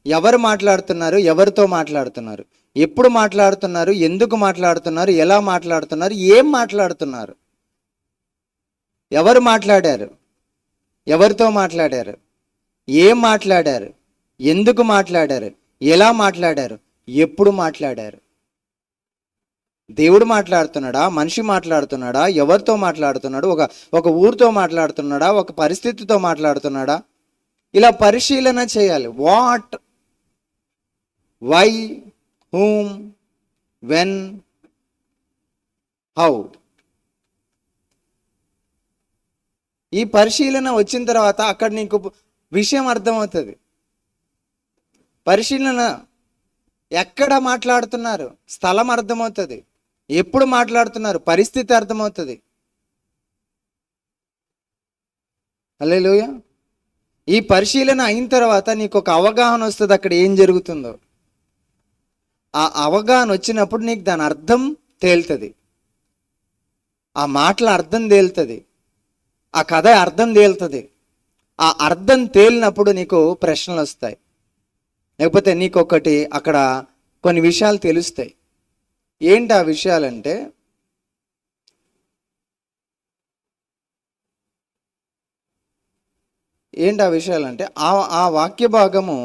ఎవరు మాట్లాడుతున్నారు, ఎవరితో మాట్లాడుతున్నారు, ఎప్పుడు మాట్లాడుతున్నారు, ఎందుకు మాట్లాడుతున్నారు, ఎలా మాట్లాడుతున్నారు, ఏం మాట్లాడుతున్నారు, ఎవరు మాట్లాడారు, ఎవరితో మాట్లాడారు, ఏం మాట్లాడారు, ఎందుకు మాట్లాడారు, ఎలా మాట్లాడారు, ఎప్పుడు మాట్లాడారు. దేవుడు మాట్లాడుతున్నాడా, మనిషి మాట్లాడుతున్నాడా, ఎవరితో మాట్లాడుతున్నాడు, ఒక ఊరితో మాట్లాడుతున్నాడా, ఒక పరిస్థితితో మాట్లాడుతున్నాడా, ఇలా పరిశీలన చేయాలి. What, why, whom, when, how. ఈ పరిశీలన వచ్చిన తర్వాత అక్కడ నీకు విషయం అర్థమవుతుంది. పరిశీలన ఎక్కడ మాట్లాడుతున్నారు, స్థలం అర్థమవుతుంది, ఎప్పుడు మాట్లాడుతున్నారు, పరిస్థితి అర్థమవుతుంది. హల్లెలూయా. ఈ పరిశీలన అయిన తర్వాత నీకు ఒక అవగాహన వస్తుంది అక్కడ ఏం జరుగుతుందో. ఆ అవగాహన వచ్చినప్పుడు నీకు దాని అర్థం తేలుతుంది, ఆ మాటల అర్థం తేలుతుంది, ఆ కథ అర్థం తేలుతుంది. ఆ అర్థం తేలినప్పుడు నీకు ప్రశ్నలు వస్తాయి, లేకపోతే నీకు ఒకటి అక్కడ కొన్ని విషయాలు తెలుస్తాయి. ఏంటి ఆ విషయాలంటే, ఆ వాక్య భాగము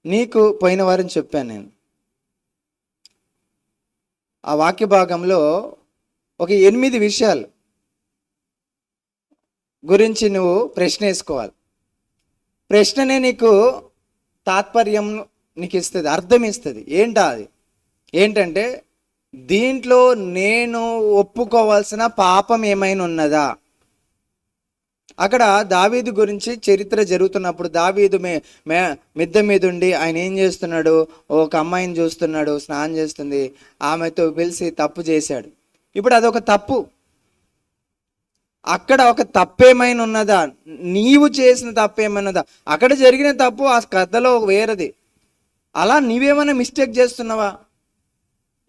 నీకు పోయిన వారం చెప్పాను నేను. ఆ వాక్య భాగంలో ఒక 8 విషయాలు గురించి నువ్వు ప్రశ్న వేసుకోవాలి. ప్రశ్ననే నీకు తాత్పర్యం నీకు ఇస్తుంది, అర్థం ఇస్తుంది. అది ఏంటంటే, దీంట్లో నేను ఒప్పుకోవాల్సిన పాపం ఏమైనా ఉన్నదా. అక్కడ దావీదు గురించి చరిత్ర జరుగుతున్నప్పుడు దావీదు మిద్దె మీద ఉండి ఆయన ఏం చేస్తున్నాడు, ఒక అమ్మాయిని చూస్తున్నాడు, స్నానం చేస్తుంది, ఆమెతో పిలిచి తప్పు చేశాడు. ఇప్పుడు అదొక తప్పు. అక్కడ ఒక తప్పేమైనా ఉన్నదా, నీవు చేసిన తప్పేమైనా ఉన్నదా, అక్కడ జరిగిన తప్పు ఆ కథలో వేరేది. అలా నీవేమైనా మిస్టేక్ చేస్తున్నావా,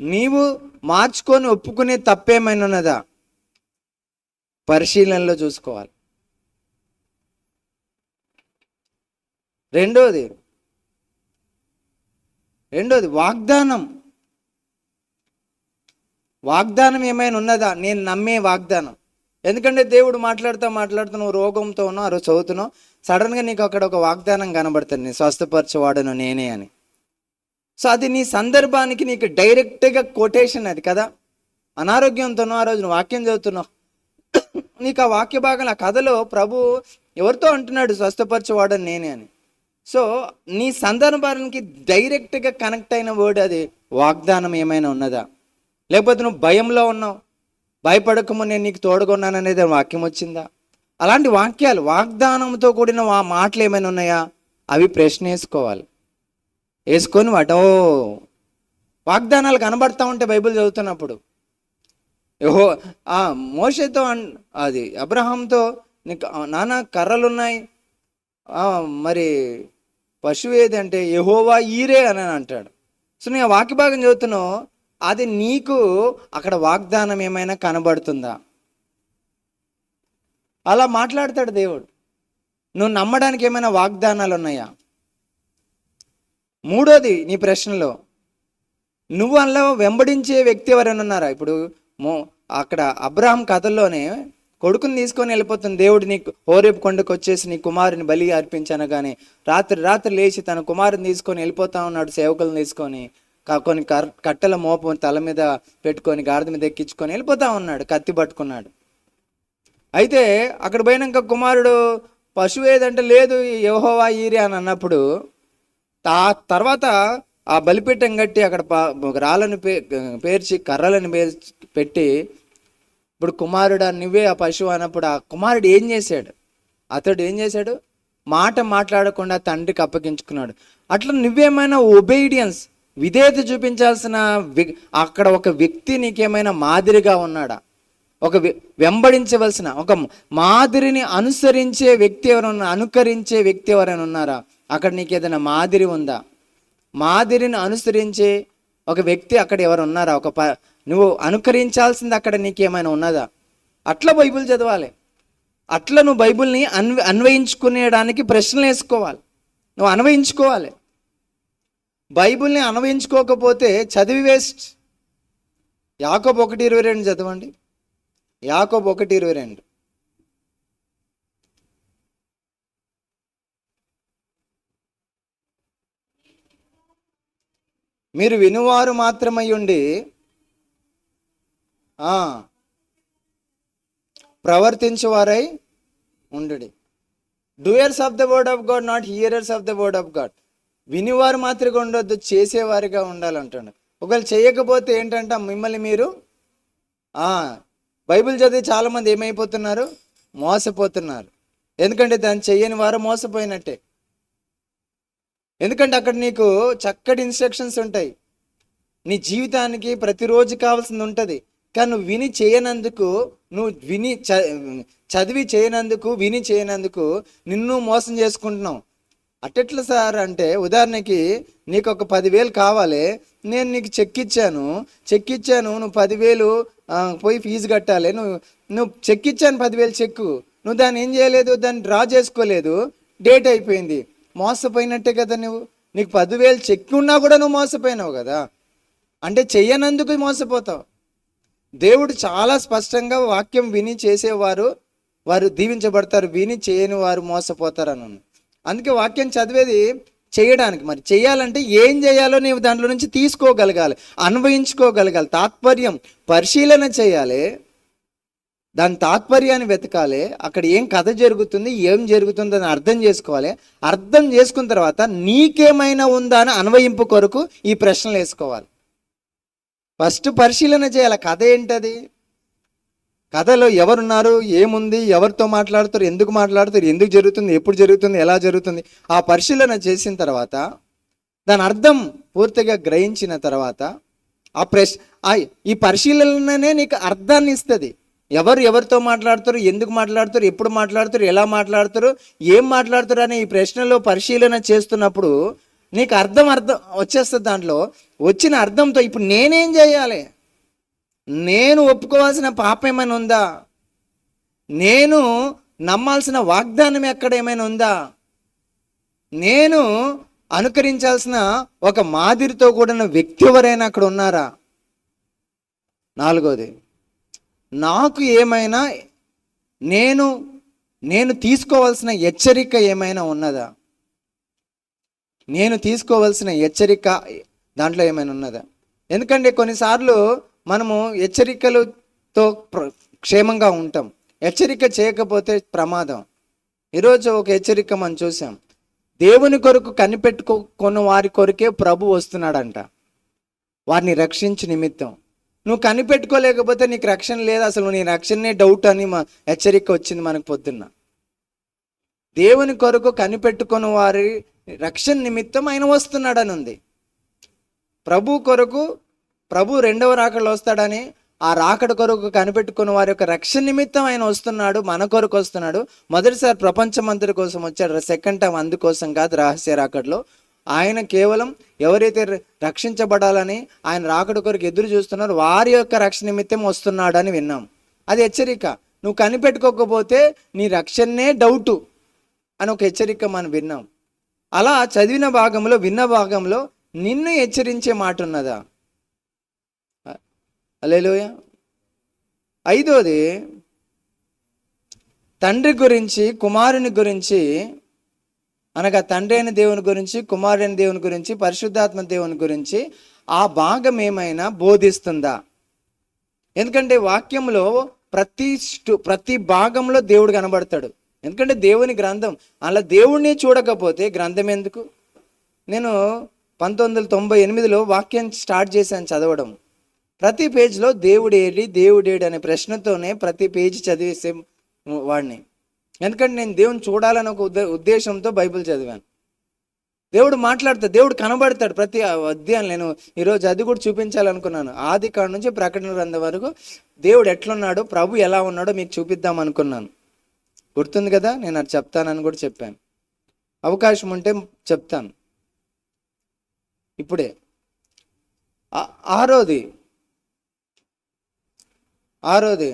నీవు మార్చుకొని ఒప్పుకునే తప్పేమైనా ఉన్నదా, పరిశీలనలో చూసుకోవాలి. రెండోది వాగ్దానం ఏమైనా ఉన్నదా, నేను నమ్మే వాగ్దానం. ఎందుకంటే దేవుడు మాట్లాడుతూ నువ్వు రోగంతో ఉన్నావు, ఆ రోజు చదువుతున్నావు, సడన్గా నీకు అక్కడ ఒక వాగ్దానం కనబడుతుంది, నేను స్వస్థపరచవాడను నేనే అని. సో అది నీ సందర్భానికి నీకు డైరెక్ట్గా కొటేషన్ అది కదా. అనారోగ్యంతోనో ఆ రోజు నువ్వు వాక్యం చదువుతున్నావు, నీకు ఆ వాక్య భాగం ఆ కథలో ప్రభు ఎవరితో అంటున్నాడు స్వస్థపరచవాడని నేనే అని. సో నీ సందర్భానికి డైరెక్ట్గా కనెక్ట్ అయిన వర్డ్ అది వాగ్దానం ఏమైనా ఉన్నదా. లేకపోతే నువ్వు భయంలో ఉన్నావు, భయపడకము నేను నీకు తోడుకున్నాను అనేది వాక్యం వచ్చిందా. అలాంటి వాక్యాలు వాగ్దానంతో కూడిన మాటలు ఏమైనా ఉన్నాయా, అవి ప్రశ్న వేసుకొని వాటో వాగ్దానాలు కనబడతా ఉంటే బైబిల్ చదువుతున్నప్పుడు మోషేతో అది అబ్రహాంతో నీకు నానా కర్రలు ఉన్నాయి, మరి పశువు ఏది అంటే యెహోవా ఈరే అని అంటాడు. సో నేను వాక్య భాగం చదువుతున్నావు, అది నీకు అక్కడ వాగ్దానం ఏమైనా కనబడుతుందా. అలా మాట్లాడతాడు దేవుడు. నువ్వు నమ్మడానికి ఏమైనా వాగ్దానాలు ఉన్నాయా. మూడోది నీ ప్రశ్నలో, నువ్వు అందులో వెంబడించే వ్యక్తి ఎవరైనా ఉన్నారా. ఇప్పుడు అక్కడ అబ్రహాం కథల్లోనే కొడుకుని తీసుకొని వెళ్ళిపోతుంది దేవుడు, నీకు హోరేబు కొండకు వచ్చేసి నీ కుమారుని బలి అర్పించాను కానీ రాత్రి లేచి తన కుమారుని తీసుకొని వెళ్ళిపోతా ఉన్నాడు, సేవకులను తీసుకొని కొన్ని కట్టెల మోపం తల మీద పెట్టుకొని గాడిద మీద ఎక్కించుకొని వెళ్ళిపోతా ఉన్నాడు, కత్తి పట్టుకున్నాడు. అయితే అక్కడ పోయినాక కుమారుడు పశువు ఏదంటే లేదు యెహోవా ఈరే అని అన్నప్పుడు ఆ తర్వాత ఆ బలిపీఠం కట్టి అక్కడ రాళ్ళను పేర్చి కర్రలను పెట్టి ఇప్పుడు కుమారుడు నువ్వే ఆ పశువు అన్నప్పుడు ఆ కుమారుడు ఏం చేశాడు, అతడు ఏం చేశాడు, మాట మాట్లాడకుండా తండ్రికి అప్పగించుకున్నాడు. అట్లా నువ్వేమైనా ఒబీడియన్స్ విధేయత చూపించాల్సిన అక్కడ ఒక వ్యక్తి నీకేమైనా మాదిరిగా ఉన్నాడా, ఒక వెంబడించవలసిన ఒక మాదిరిని అనుసరించే వ్యక్తి ఎవరైనా అనుకరించే వ్యక్తి ఎవరైనా ఉన్నారా. అక్కడ నీకు ఏదైనా మాదిరి ఉందా, మాదిరిని అనుసరించే ఒక వ్యక్తి అక్కడ ఎవరు ఉన్నారా, నువ్వు అనుకరించాల్సింది అక్కడ నీకేమైనా ఉన్నదా. అట్లా బైబిల్ చదవాలి, అట్లా నువ్వు బైబిల్ని అన్వయించుకునేడానికి ప్రశ్నలు వేసుకోవాలి, నువ్వు అన్వయించుకోవాలి. బైబిల్ని అన్వయించుకోకపోతే చదివి వేస్ట్. యాకోబు 1:22 చదవండి. యాకోబు 1:22. మీరు వినువారు మాత్రమై ఉండి ప్రవర్తించువారై ఉండుడి. Doers of the word of God, not hearers of the word of God. వినివారు మాత్రమే ఉండొద్దు, చేసేవారిగా ఉండాలంటాడు. ఒకవేళ చేయకపోతే ఏంటంటే మిమ్మల్ని మీరు బైబిల్ చదివి చాలామంది ఏమైపోతున్నారు, మోసపోతున్నారు. ఎందుకంటే దాన్ని చెయ్యని వారు మోసపోయినట్టే. ఎందుకంటే అక్కడ నీకు చక్కటి ఇన్స్ట్రక్షన్స్ ఉంటాయి, నీ జీవితానికి ప్రతిరోజు కావాల్సింది ఉంటుంది. కానీ నువ్వు విని చేయనందుకు, నువ్వు విని చదివి చేయనందుకు, విని చేయనందుకు నిన్ను మోసం చేసుకుంటున్నావు. అట్టెట్లా సార్ అంటే, ఉదాహరణకి నీకు ఒక 10,000 కావాలి, నేను నీకు చెక్ ఇచ్చాను, నువ్వు 10,000 పోయి ఫీజు కట్టాలి, నువ్వు చెక్ ఇచ్చాను 10,000 చెక్కు, నువ్వు దాన్ని ఏం చేయలేదు, దాన్ని డ్రా చేసుకోలేదు, డేట్ అయిపోయింది, మోసపోయినట్టే కదా. నీకు 10,000 చెక్ ఉన్నా కూడా నువ్వు మోసపోయినావు కదా. అంటే చెయ్యనందుకు మోసపోతావు. దేవుడు చాలా స్పష్టంగా వాక్యం విని చేసేవారు వారు దీవించబడతారు, విని చేయని వారు మోసపోతారని. అందుకే వాక్యం చదివేది చేయడానికి. మరి చేయాలంటే ఏం చేయాలో నీవు దాంట్లో నుంచి తీసుకోగలగాలి, అన్వయించుకోగలగాలి, తాత్పర్యం పరిశీలన చేయాలి, దాని తాత్పర్యాన్ని వెతకాలి, అక్కడ ఏం కథ జరుగుతుంది, ఏం జరుగుతుందో అని అర్థం చేసుకోవాలి. అర్థం చేసుకున్న తర్వాత నీకేమైనా ఉందా అని అన్వయింపు కొరకు ఈ ప్రశ్నలు వేసుకోవాలి. ఫస్ట్ పరిశీలన చేయాలి, కథ ఏంటది, కథలో ఎవరున్నారు, ఏముంది, ఎవరితో మాట్లాడుతారు, ఎందుకు మాట్లాడుతారు, ఎందుకు జరుగుతుంది, ఎప్పుడు జరుగుతుంది, ఎలా జరుగుతుంది, ఆ పరిశీలన చేసిన తర్వాత దాని అర్థం పూర్తిగా గ్రహించిన తర్వాత ఈ పరిశీలననే నీకు అర్థాన్ని ఇస్తుంది. ఎవరు ఎవరితో మాట్లాడుతారు, ఎందుకు మాట్లాడుతారు, ఎప్పుడు మాట్లాడుతారు, ఎలా మాట్లాడుతారు, ఏం మాట్లాడుతారు అనే ఈ ప్రశ్నలో పరిశీలన చేస్తున్నప్పుడు నీకు అర్థం వచ్చేస్తుంది. దాంట్లో వచ్చిన అర్థంతో ఇప్పుడు నేనేం చేయాలి, నేను ఒప్పుకోవాల్సిన పాపం ఏమైనా ఉందా, నేను నమ్మాల్సిన వాగ్దానం ఎక్కడ ఏమైనా ఉందా, నేను అనుకరించాల్సిన ఒక మాదిరితో కూడిన వ్యక్తి ఎవరైనా అక్కడ ఉన్నారా. నాలుగోది, నాకు ఏమైనా నేను తీసుకోవాల్సిన హెచ్చరిక ఏమైనా ఉన్నదా, నేను తీసుకోవాల్సిన హెచ్చరిక దాంట్లో ఏమైనా ఉన్నదా. ఎందుకంటే కొన్నిసార్లు మనము హెచ్చరికలతో క్షేమంగా ఉంటాం, హెచ్చరిక చేయకపోతే ప్రమాదం. ఈరోజు ఒక హెచ్చరిక మనం చూసాం, దేవుని కొరకు కనిపెట్టుకున్న వారి కొరకే ప్రభు వస్తున్నాడంట, వారిని రక్షించు నిమిత్తం. నువ్వు కనిపెట్టుకోలేకపోతే నీకు రక్షణ లేదు, అసలు నీ రక్షణనే డౌట్ అని హెచ్చరిక వచ్చింది మనకు పొద్దున్న. దేవుని కొరకు కనిపెట్టుకున్న వారి రక్షణ నిమిత్తం ఆయన వస్తున్నాడని ఉంది. ప్రభు కొరకు, ప్రభు రెండవ రాకడలో వస్తాడని, ఆ రాకడ కొరకు కనిపెట్టుకున్న వారి యొక్క రక్షణ నిమిత్తం ఆయన వస్తున్నాడు, మన కొరకు వస్తున్నాడు. మొదటిసారి ప్రపంచమంతటి కోసం వచ్చాడు, సెకండ్ టైం అందుకోసం కాదు. రహస్య రాకడలో ఆయన కేవలం ఎవరైతే రక్షించబడాలని ఆయన రాకడ కొరకు ఎదురు చూస్తున్నారో వారి యొక్క రక్షణ నిమిత్తం వస్తున్నాడని విన్నాం. అది హెచ్చరిక. నువ్వు కనిపెట్టుకోకపోతే నీ రక్షణనే డౌటు అని ఒక హెచ్చరిక మనం విన్నాం. అలా చదివిన భాగంలో, విన్న భాగంలో నిన్ను హెచ్చరించే మాట ఉన్నదా. హల్లెలూయా. ఐదోది, తండ్రి గురించి, కుమారుని గురించి, అనగా తండ్రి అయిన దేవుని గురించి, కుమారుని దేవుని గురించి, పరిశుద్ధాత్మ దేవుని గురించి ఆ భాగం ఏమైనా బోధిస్తుందా. ఎందుకంటే వాక్యంలో ప్రతి భాగంలో దేవుడు కనబడతాడు. ఎందుకంటే దేవుని గ్రంథం, అలా దేవుడిని చూడకపోతే గ్రంథం ఎందుకు. నేను 1998లో వాక్యం స్టార్ట్ చేశాను చదవడం. ప్రతి పేజ్లో దేవుడేడి అనే ప్రశ్నతోనే ప్రతి పేజీ చదివేసే వాడిని. ఎందుకంటే నేను దేవుని చూడాలని ఒక ఉద్దేశంతో బైబిల్ చదివాను. దేవుడు మాట్లాడతాడు, దేవుడు కనబడతాడు ప్రతి అధ్యాయం. నేను ఈరోజు అది కూడా చూపించాలనుకున్నాను. ఆది కాడ నుంచి ప్రకటన గ్రంథం వరకు దేవుడు ఎట్లున్నాడో, ప్రభు ఎలా ఉన్నాడో మీకు చూపిద్దాం అనుకున్నాను. గుర్తుంది కదా, నేను అది చెప్తానని కూడా చెప్పాను. అవకాశం ఉంటే చెప్తాను ఇప్పుడే. ఆరోది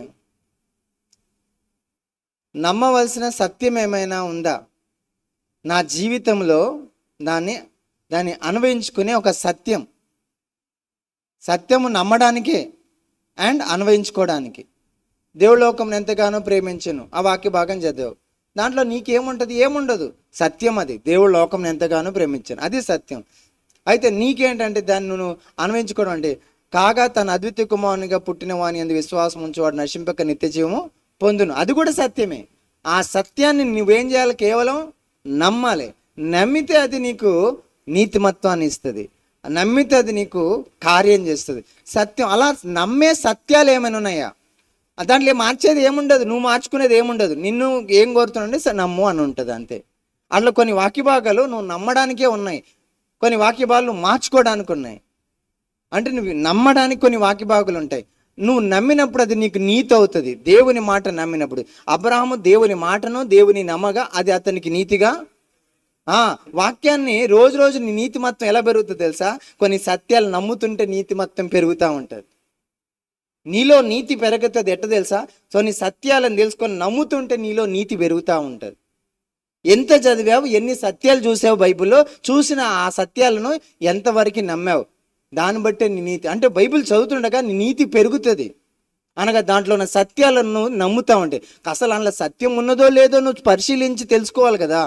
నమ్మవలసిన సత్యం ఏమైనా ఉందా నా జీవితంలో, దాన్ని అన్వయించుకునే ఒక సత్యము నమ్మడానికే అండ్ అన్వయించుకోవడానికి. దేవుడు లోకం ఎంతగానో ప్రేమించెను, ఆ వాక్య భాగం చదివావు. దాంట్లో నీకేముంటుంది, ఏముండదు. సత్యం అది, దేవుడు లోకం ఎంతగానో ప్రేమించాను, అది సత్యం. అయితే నీకేంటంటే దాన్ని నువ్వు అన్వయించుకోవడం అంటే, కాగా తన అద్వితీయ కుమారునిగా పుట్టిన వాని యందు విశ్వాసం ఉంచేవాడు నశింపక నిత్య జీవము పొందును, అది కూడా సత్యమే. ఆ సత్యాన్ని నువ్వేం చేయాలి, కేవలం నమ్మాలి. నమ్మితే అది నీకు నీతిమత్వాన్ని ఇస్తుంది, నమ్మితే అది నీకు కార్యం చేస్తుంది. సత్యం, అలా నమ్మే సత్యాలు ఏమైనా ఉన్నాయా, దాంట్లో మార్చేది ఏముండదు, నువ్వు మార్చుకునేది ఏముండదు. నిన్ను ఏం కోరుతున్నాంటే నమ్ము అని ఉంటుంది అంతే. అట్లా కొన్ని వాక్య భాగాలు నువ్వు నమ్మడానికే ఉన్నాయి, కొన్ని వాక్య భాగాలు మార్చుకోవడానికి ఉన్నాయి. అంటే నువ్వు నమ్మడానికి కొన్ని వాక్య భాగాలు ఉంటాయి, నువ్వు నమ్మినప్పుడు అది నీకు నీతి అవుతుంది. దేవుని మాట నమ్మినప్పుడు అబ్రహాము దేవుని మాటను దేవుని నమ్మగా అది అతనికి నీతిగా. వాక్యాన్ని రోజు నీ నీతిమత్వం ఎలా పెరుగుతుంది తెలుసా, కొన్ని సత్యాలు నమ్ముతుంటే నీతిమత్వం పెరుగుతూ ఉంటుంది. నీలో నీతి పెరుగుతుంది ఎట్ట తెలుసా, కొన్ని సత్యాలను తెలుసుకొని నమ్ముతుంటే నీలో నీతి పెరుగుతూ ఉంటుంది. ఎంత చదివావు, ఎన్ని సత్యాలు చూసావు బైబిల్లో, చూసిన ఆ సత్యాలను ఎంతవరకు నమ్మావు, దాన్ని బట్టే నీ నీతి. అంటే బైబిల్ చదువుతుండగా నీ నీతి పెరుగుతుంది, అనగా దాంట్లో ఉన్న సత్యాలను నమ్ముతా ఉంటే. అసలు అందులో సత్యం ఉన్నదో లేదో నువ్వు పరిశీలించి తెలుసుకోవాలి కదా.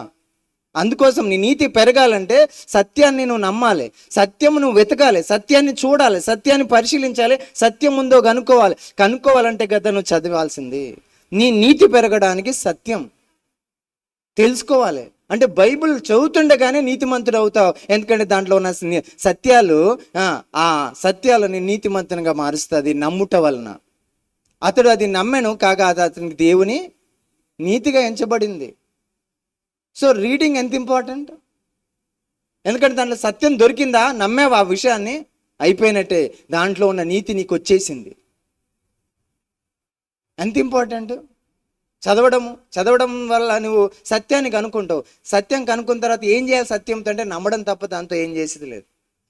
అందుకోసం నీ నీతి పెరగాలంటే సత్యాన్ని నువ్వు నమ్మాలి, సత్యం నువ్వు వెతకాలి, సత్యాన్ని చూడాలి, సత్యాన్ని పరిశీలించాలి, సత్యం ఉందో కనుక్కోవాలంటే కదా నువ్వు చదవాల్సింది. నీ నీతి పెరగడానికి సత్యం తెలుసుకోవాలి. అంటే బైబిల్ చదువుతుండగానే నీతిమంతుడు అవుతావు, ఎందుకంటే దాంట్లో ఉన్న సత్యాలు ఆ సత్యాలని నీతిమంతునిగా మారుస్తుంది నమ్ముట వలన. అతడు అది నమ్మెను, కాగా అది అతనికి దేవుని నీతిగా ఎంచబడింది. సో రీడింగ్ ఎంత ఇంపార్టెంట్, ఎందుకంటే దాంట్లో సత్యం దొరికిందా, నమ్మేవా ఆ విషయాన్ని, అయిపోయినట్టే, దాంట్లో ఉన్న నీతి నీకు వచ్చేసింది. ఎంత ఇంపార్టెంట్. చదవడం వల్ల నువ్వు సత్యాన్ని కనుక్కుంటావు. సత్యం కనుక్కున్న తర్వాత ఏం చేయాలి? సత్యంతో అంటే నమ్మడం తప్ప దాంతో ఏం చేసేది లేదు.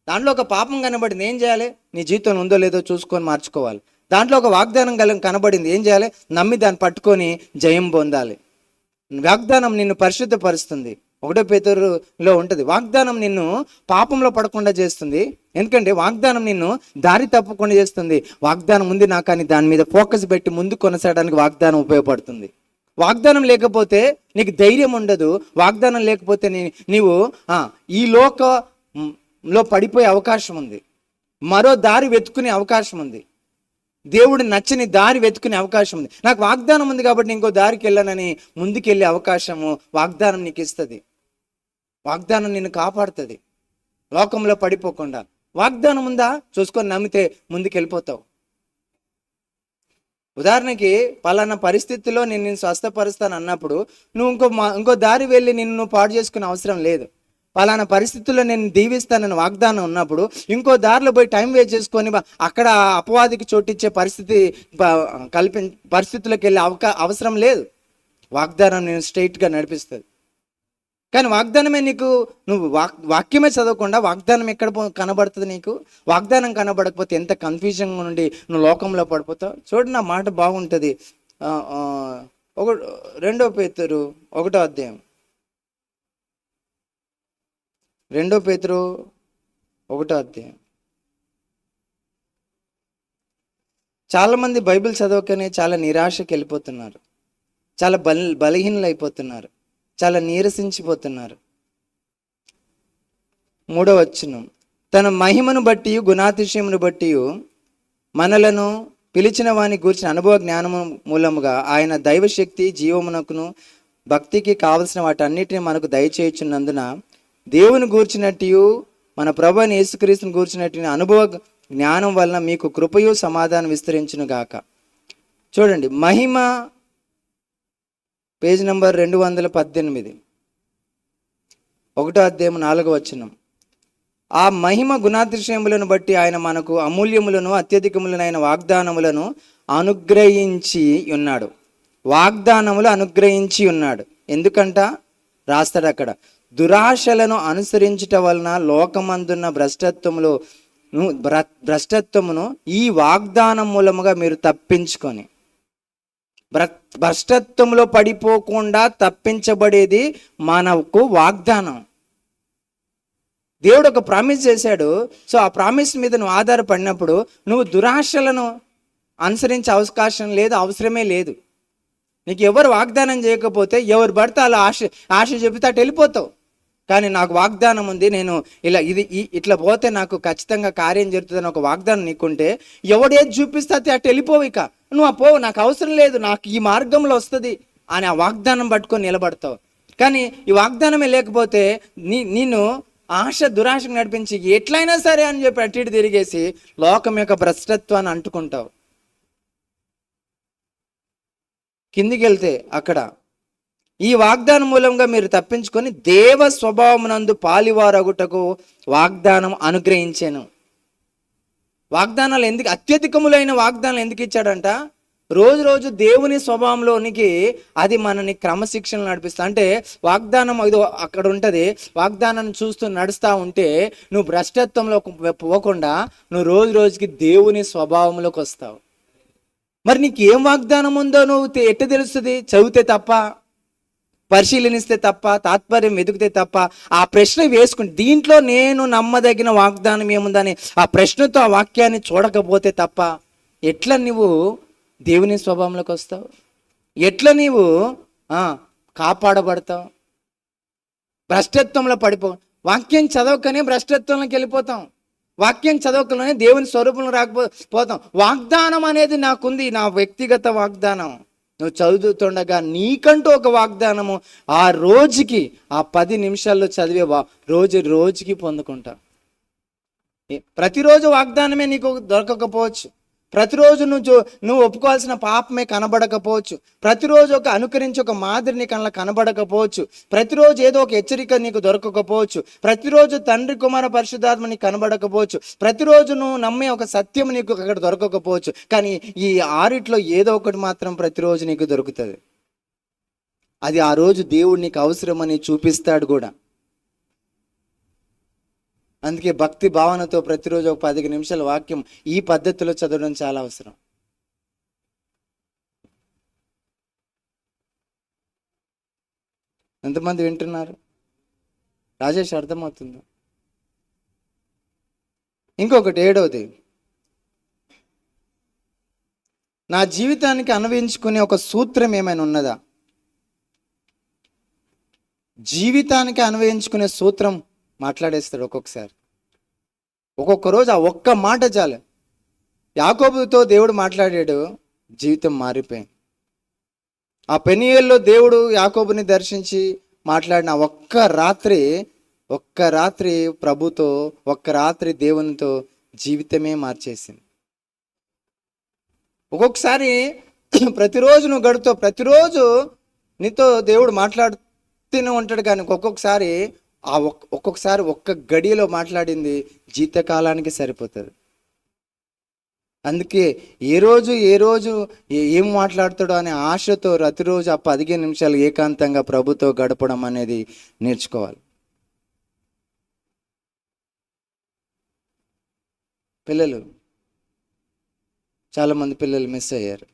దాంట్లో ఒక పాపం కనబడింది, ఏం చేయాలి? నీ జీవితం ఉందో లేదో చూసుకొని మార్చుకోవాలి. దాంట్లో ఒక వాగ్దానం కనబడింది, ఏం చేయాలి? నమ్మి దాన్ని పట్టుకొని జయం పొందాలి. వాగ్దానం నిన్ను పరిశుద్ధపరుస్తుంది. 1 పేతురులో ఉంటుంది. వాగ్దానం నిన్ను పాపంలో పడకుండా చేస్తుంది. ఎందుకంటే వాగ్దానం నిన్ను దారి తప్పకుండా చేస్తుంది. వాగ్దానం ఉంది నాకు, కానీ దాని మీద ఫోకస్ పెట్టి ముందు కొనసాగడానికి వాగ్దానం ఉపయోగపడుతుంది. వాగ్దానం లేకపోతే నీకు ధైర్యం ఉండదు. వాగ్దానం లేకపోతే నీవు ఈ లోకంలో పడిపోయే అవకాశం ఉంది. మరో దారి వెతుకునే అవకాశం ఉంది. దేవుడు నచ్చని దారి వెతుకునే అవకాశం ఉంది. నాకు వాగ్దానం ఉంది కాబట్టి ఇంకో దారికి వెళ్ళానని ముందుకెళ్ళే అవకాశము వాగ్దానం నీకు ఇస్తుంది. వాగ్దానం నిన్ను కాపాడుతుంది లోకంలో పడిపోకుండా. వాగ్దానం ఉందా చూసుకొని నమ్మితే ముందుకెళ్ళిపోతావు. ఉదాహరణకి పలానా పరిస్థితుల్లో నేను స్వస్థపరుస్తాను అన్నప్పుడు నువ్వు ఇంకో దారి వెళ్ళి నిన్ను పాడు చేసుకునే అవసరం లేదు. పలానా పరిస్థితుల్లో నేను దీవిస్తానని వాగ్దానం ఉన్నప్పుడు ఇంకో దారిలో పోయి టైం వేస్ట్ చేసుకొని అక్కడ అపవాదికి చోటిచ్చే పరిస్థితులకు వెళ్ళే అవసరం లేదు. వాగ్దానం నేను స్ట్రైట్గా నడిపిస్తుంది. కానీ వాగ్దానమే నీకు, నువ్వు వాక్యమే చదవకుండా వాగ్దానం ఎక్కడ కనబడుతుంది నీకు? వాగ్దానం కనబడకపోతే ఎంత కన్ఫ్యూజన్ నుండి నువ్వు లోకంలో పడిపోతావు. చూడు, నా మాట బాగుంటుంది. 2 పేతురు 1వ అధ్యాయం, 2 పేతురు 1వ అధ్యాయం. చాలామంది బైబిల్ చదవకనే చాలా నిరాశకి వెళ్ళిపోతున్నారు, చాలా బలహీనలు అయిపోతున్నారు, చాలా నీరసించిపోతున్నారు. 3వ వచనం, తన మహిమను బట్టి గుణాతిశయమును బట్టి మనలను పిలిచిన వాని గూర్చిన అనుభవ జ్ఞానము మూలముగా ఆయన దైవశక్తి జీవమునకును భక్తికి కావలసిన వాటన్నిటిని మనకు దయచేయుచున్నందున దేవుని గూర్చినట్టు మన ప్రభువైన యేసుక్రీస్తుని గూర్చినట్టు అనుభవ జ్ఞానం వలన మీకు కృపయు సమాధానం విస్తరించును గాక. చూడండి, మహిమ పేజ్ నంబర్ 218, 1వ అధ్యాయం 4వ వచనం. ఆ మహిమ గుణాతిశయములను బట్టి ఆయన మనకు అమూల్యములను అత్యధికములనైన వాగ్దానములను అనుగ్రహించి ఉన్నాడు. వాగ్దానములు అనుగ్రహించి ఉన్నాడు. ఎందుకంట రాస్తాడు అక్కడ, దురాశలను అనుసరించుట వలన లోకమందున్న భ్రష్టత్వమును ఈ వాగ్దానం మూలముగా మీరు తప్పించుకొని, భ్రష్టత్వంలో పడిపోకుండా తప్పించబడేది మనకు వాగ్దానం. దేవుడు ఒక ప్రామిస్ చేశాడు. సో ఆ ప్రామిస్ మీద నువ్వు ఆధారపడినప్పుడు నువ్వు దురాశలను అనుసరించే అవకాశం లేదు, అవసరమే లేదు. నీకు ఎవరు వాగ్దానం చేయకపోతే ఎవరు పడితే అలా ఆశ చెబితే అటు వెళ్ళిపోతావు. కానీ నాకు వాగ్దానం ఉంది, నేను ఇట్లా పోతే నాకు ఖచ్చితంగా కార్యం జరుగుతుందని ఒక వాగ్దానం నీకుంటే ఎవడేది చూపిస్తే అటు వెళ్ళిపోవు. ఇక నువ్వు పోవు, నాకు అవసరం లేదు, నాకు ఈ మార్గంలో వస్తుంది అని ఆ వాగ్దానం పట్టుకొని నిలబడతావు. కానీ ఈ వాగ్దానమే లేకపోతే నిన్ను దురాశకు నడిపించి ఎట్లయినా సరే అని చెప్పి అటు ఇటు తిరిగేసి లోకం యొక్క భ్రష్టత్వాన్ని అంటుకుంటావు. కిందికి వెళ్తే అక్కడ ఈ వాగ్దానం మూలంగా మీరు తప్పించుకొని దేవ స్వభావమునందు పాలివారగుటకు వాగ్దానం అనుగ్రహించాను. వాగ్దానాలు ఎందుకు, అత్యధికములైన వాగ్దానాలు ఎందుకు ఇచ్చాడంట? రోజు దేవుని స్వభావంలోనికి అది మనని క్రమశిక్షణ నడిపిస్తా. అంటే వాగ్దానం ఇది అక్కడ ఉంటుంది. వాగ్దానాన్ని చూస్తూ నడుస్తూ ఉంటే నువ్వు భ్రష్టత్వంలో పోకుండా నువ్వు రోజుకి దేవుని స్వభావంలోకి వస్తావు. మరి నీకు ఏం వాగ్దానం ఉందో నువ్వు ఎట్ట తెలుస్తుంది? చదివితే తప్ప, పరిశీలనిస్తే తప్ప, తాత్పర్యం వెతికితే తప్ప, ఆ ప్రశ్న వేసుకుని దీంట్లో నేను నమ్మదగిన వాగ్దానం ఏముందని ఆ ప్రశ్నతో ఆ వాక్యాన్ని చూడకపోతే తప్ప ఎట్లా నువ్వు దేవుని స్వభావంలోకి వస్తావు? ఎట్లా నీవు కాపాడబడతావు? భ్రష్టత్వంలో వాక్యం చదవకనే భ్రష్టత్వంలోకి వెళ్ళిపోతాం. వాక్యం చదవకనే దేవుని స్వరూపంలో రాకపోతాం. వాగ్దానం అనేది నాకుంది, నా వ్యక్తిగత వాగ్దానం. నువ్వు చదువుతుండగా నీకంటూ ఒక వాగ్దానము ఆ రోజుకి, ఆ 10 నిమిషాల్లో చదివే రోజుకి పొందుకుంటా. ప్రతిరోజు వాగ్దానమే నీకు దొరకకపోవచ్చు. ప్రతిరోజు నువ్వు ఒప్పుకోవాల్సిన పాపమే కనబడకపోవచ్చు. ప్రతిరోజు అనుకరించి ఒక మాదిరి నీ కళ్ళ కనబడకపోవచ్చు. ప్రతిరోజు ఏదో ఒక హెచ్చరిక నీకు దొరకకపోవచ్చు. ప్రతిరోజు తండ్రి కుమార పరిశుద్ధాత్మ నీకు కనబడకపోవచ్చు. ప్రతిరోజు నువ్వు నమ్మే ఒక సత్యం నీకు అక్కడ దొరకకపోవచ్చు. కానీ ఈ ఆరిట్లో ఏదో ఒకటి మాత్రం ప్రతిరోజు నీకు దొరుకుతుంది. అది ఆ రోజు దేవుడు నీకు అవసరమని చూపిస్తాడు కూడా. అందుకే భక్తి భావనతో ప్రతిరోజు ఒక 15 నిమిషాల వాక్యం ఈ పద్ధతిలో చదవడం చాలా అవసరం. ఎంతమంది వింటున్నారు? రాజేష్, అర్థమవుతుందా? ఇంకొకటి 7వది, నా జీవితానికి అన్వయించుకునే ఒక సూత్రం ఏమైనా ఉన్నదా? జీవితానికి అన్వయించుకునే సూత్రం మాట్లాడేస్తాడు ఒక్కొక్కసారి. ఒక్కొక్క రోజు ఆ ఒక్క మాట చాలు. యాకోబుతో దేవుడు మాట్లాడాడు, జీవితం మారిపోయింది. ఆ పెనియేల్లో దేవుడు యాకోబుని దర్శించి మాట్లాడిన ఒక్క రాత్రి ప్రభుతో, ఒక్క రాత్రి దేవునితో జీవితమే మార్చేసింది. ఒక్కొక్కసారి ప్రతిరోజు నువ్వు గడుపుతావు, ప్రతిరోజు నీతో దేవుడు మాట్లాడుతూనే ఉంటాడు. కానీ ఒక్కొక్కసారి ఒక్క గడియలో మాట్లాడింది జీవితకాలానికి సరిపోతుంది. అందుకే ఏ రోజు ఏం మాట్లాడతాడో అనే ఆశతో ప్రతిరోజు ఆ 15 నిమిషాలు ఏకాంతంగా ప్రభుతో గడపడం అనేది నేర్చుకోవాలి. చాలామంది పిల్లలు మిస్ అయ్యారు.